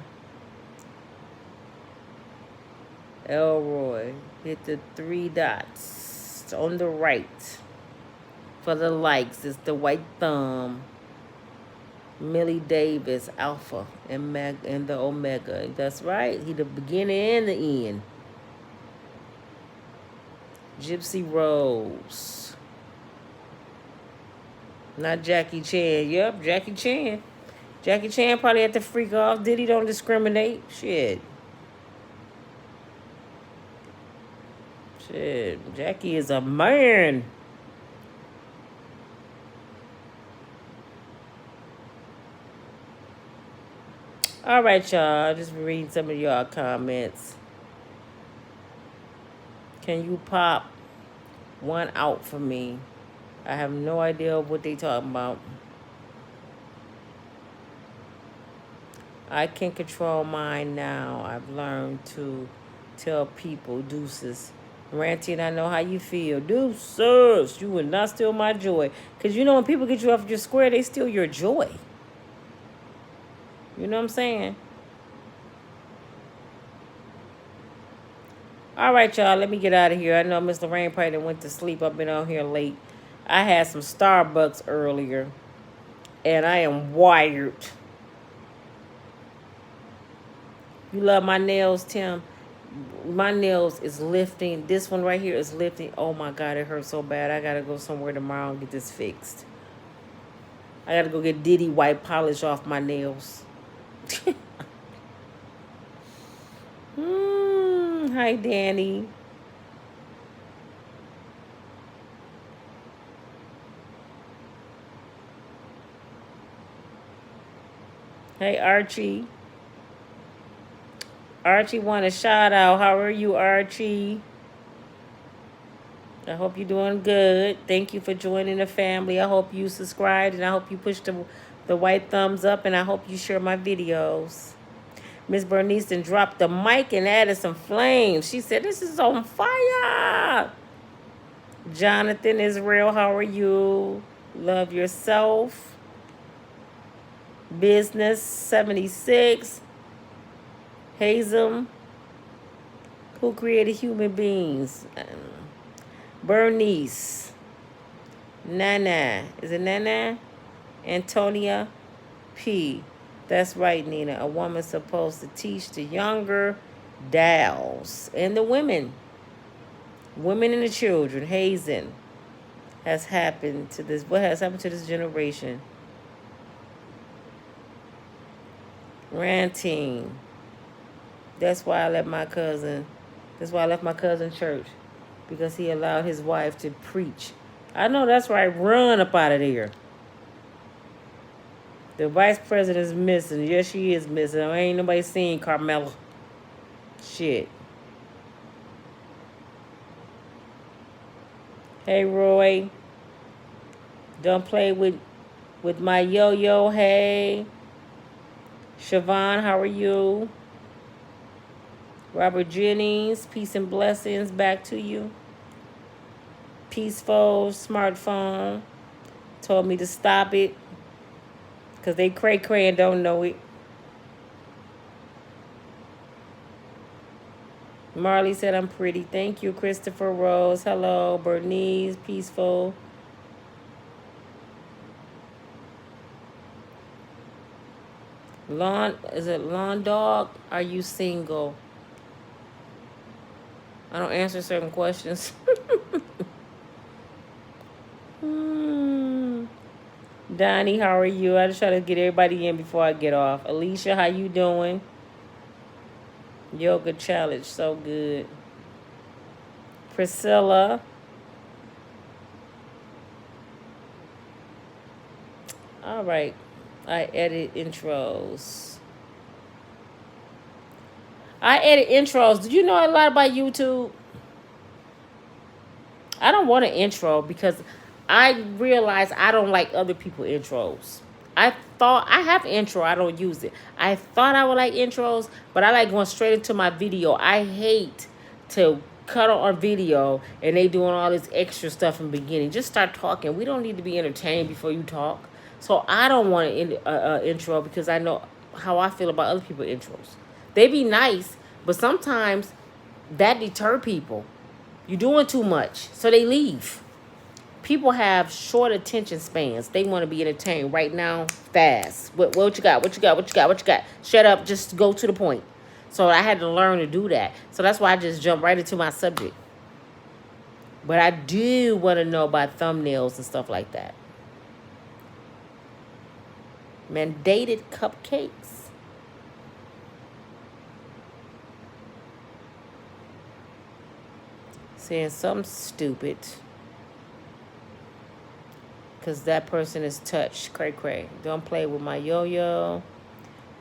Elroy, hit the 3 dots on the right for the likes. It's the white thumb. Millie Davis, Alpha and the Omega. That's right. He the beginning and the end. Gypsy Rose. Not Jackie Chan. Yep, Jackie Chan. Jackie Chan probably had to freak off. Diddy don't discriminate. Shit. Jackie is a man. All right, y'all. Just reading some of y'all comments. Can you pop one out for me? I have no idea what they talking about. I can control mine now. I've learned to tell people deuces. Ranty, and I know how you feel. Deuces, you will not steal my joy. Because you know when people get you off your square, they steal your joy. You know what I'm saying? All right, y'all. Let me get out of here. I know Miss Lorraine probably went to sleep. I've been on here late. I had some Starbucks earlier. And I am wired. You love my nails, Tim? My nails is lifting. This one right here is lifting. Oh my God, it hurts so bad. I gotta go somewhere tomorrow and get this fixed. I gotta go get Diddy white polish off my nails. Hi, Danny. Hey, Archie. Archie want a shout out. How are you, Archie? I hope you're doing good. Thank you for joining the family. I hope you subscribed, and I hope you push the white thumbs up, and I hope you share my videos. Miss Bernice dropped the mic and added some flames. She said, this is on fire. Jonathan Israel, how are you? Love yourself. Business 76. Hazem, who created human beings? Bernice. Nana. Is it Nana? Antonia P. That's right, Nina. A woman's supposed to teach the younger dolls and the women. Women and the children. Hazen has happened to this. What has happened to this generation? Ranting. That's why I left my cousin church. Because he allowed his wife to preach. I know that's right. Run up out of there. The vice president is missing. Yes, she is missing. Ain't nobody seen Carmela. Shit. Hey, Roy. Don't play with my yo-yo. Hey. Siobhan, how are you? Robert Jennings, peace and blessings back to you. Peaceful smartphone told me to stop it because they cray and don't know it. Marley said I'm pretty. Thank you, Christopher Rose. Hello, Bernice, peaceful. Is it lawn dog? Are you single? I don't answer certain questions. Donnie, how are you? I just try to get everybody in before I get off. Alicia, how you doing? Yoga challenge, so good. Priscilla. All right. I edit intros. Did you know a lot about YouTube? I don't want an intro because I realize I don't like other people's intros. I thought I have intro, I don't use it. I thought I would like intros, but I like going straight into my video. I hate to cut on video and they doing all this extra stuff in the beginning. Just start talking. We don't need to be entertained before you talk. So I don't want an intro because I know how I feel about other people's intros. They be nice, but sometimes that deter people. You're doing too much, so they leave. People have short attention spans. They want to be entertained right now, fast. What you got? What you got? What you got? What you got? Shut up. Just go to the point. So I had to learn to do that. So that's why I just jumped right into my subject. But I do want to know about thumbnails and stuff like that. Mandated cupcakes. Saying something stupid. Because that person is touched. Cray. Don't play with my yo-yo.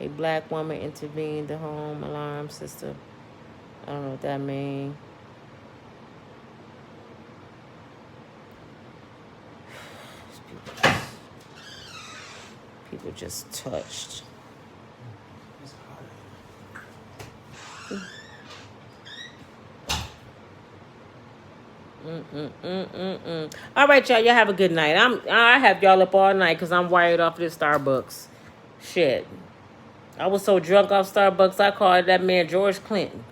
A black woman intervened the home alarm system. I don't know what that means. People just touched. All right, y'all have a good night. I have y'all up all night because I'm wired off this Starbucks shit. I was so drunk off Starbucks I called that man George Clinton.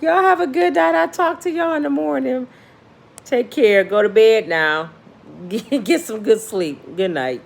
Y'all have a good night. I'll talk to y'all in the morning. Take care. Go to bed now. Get some good sleep. Good night.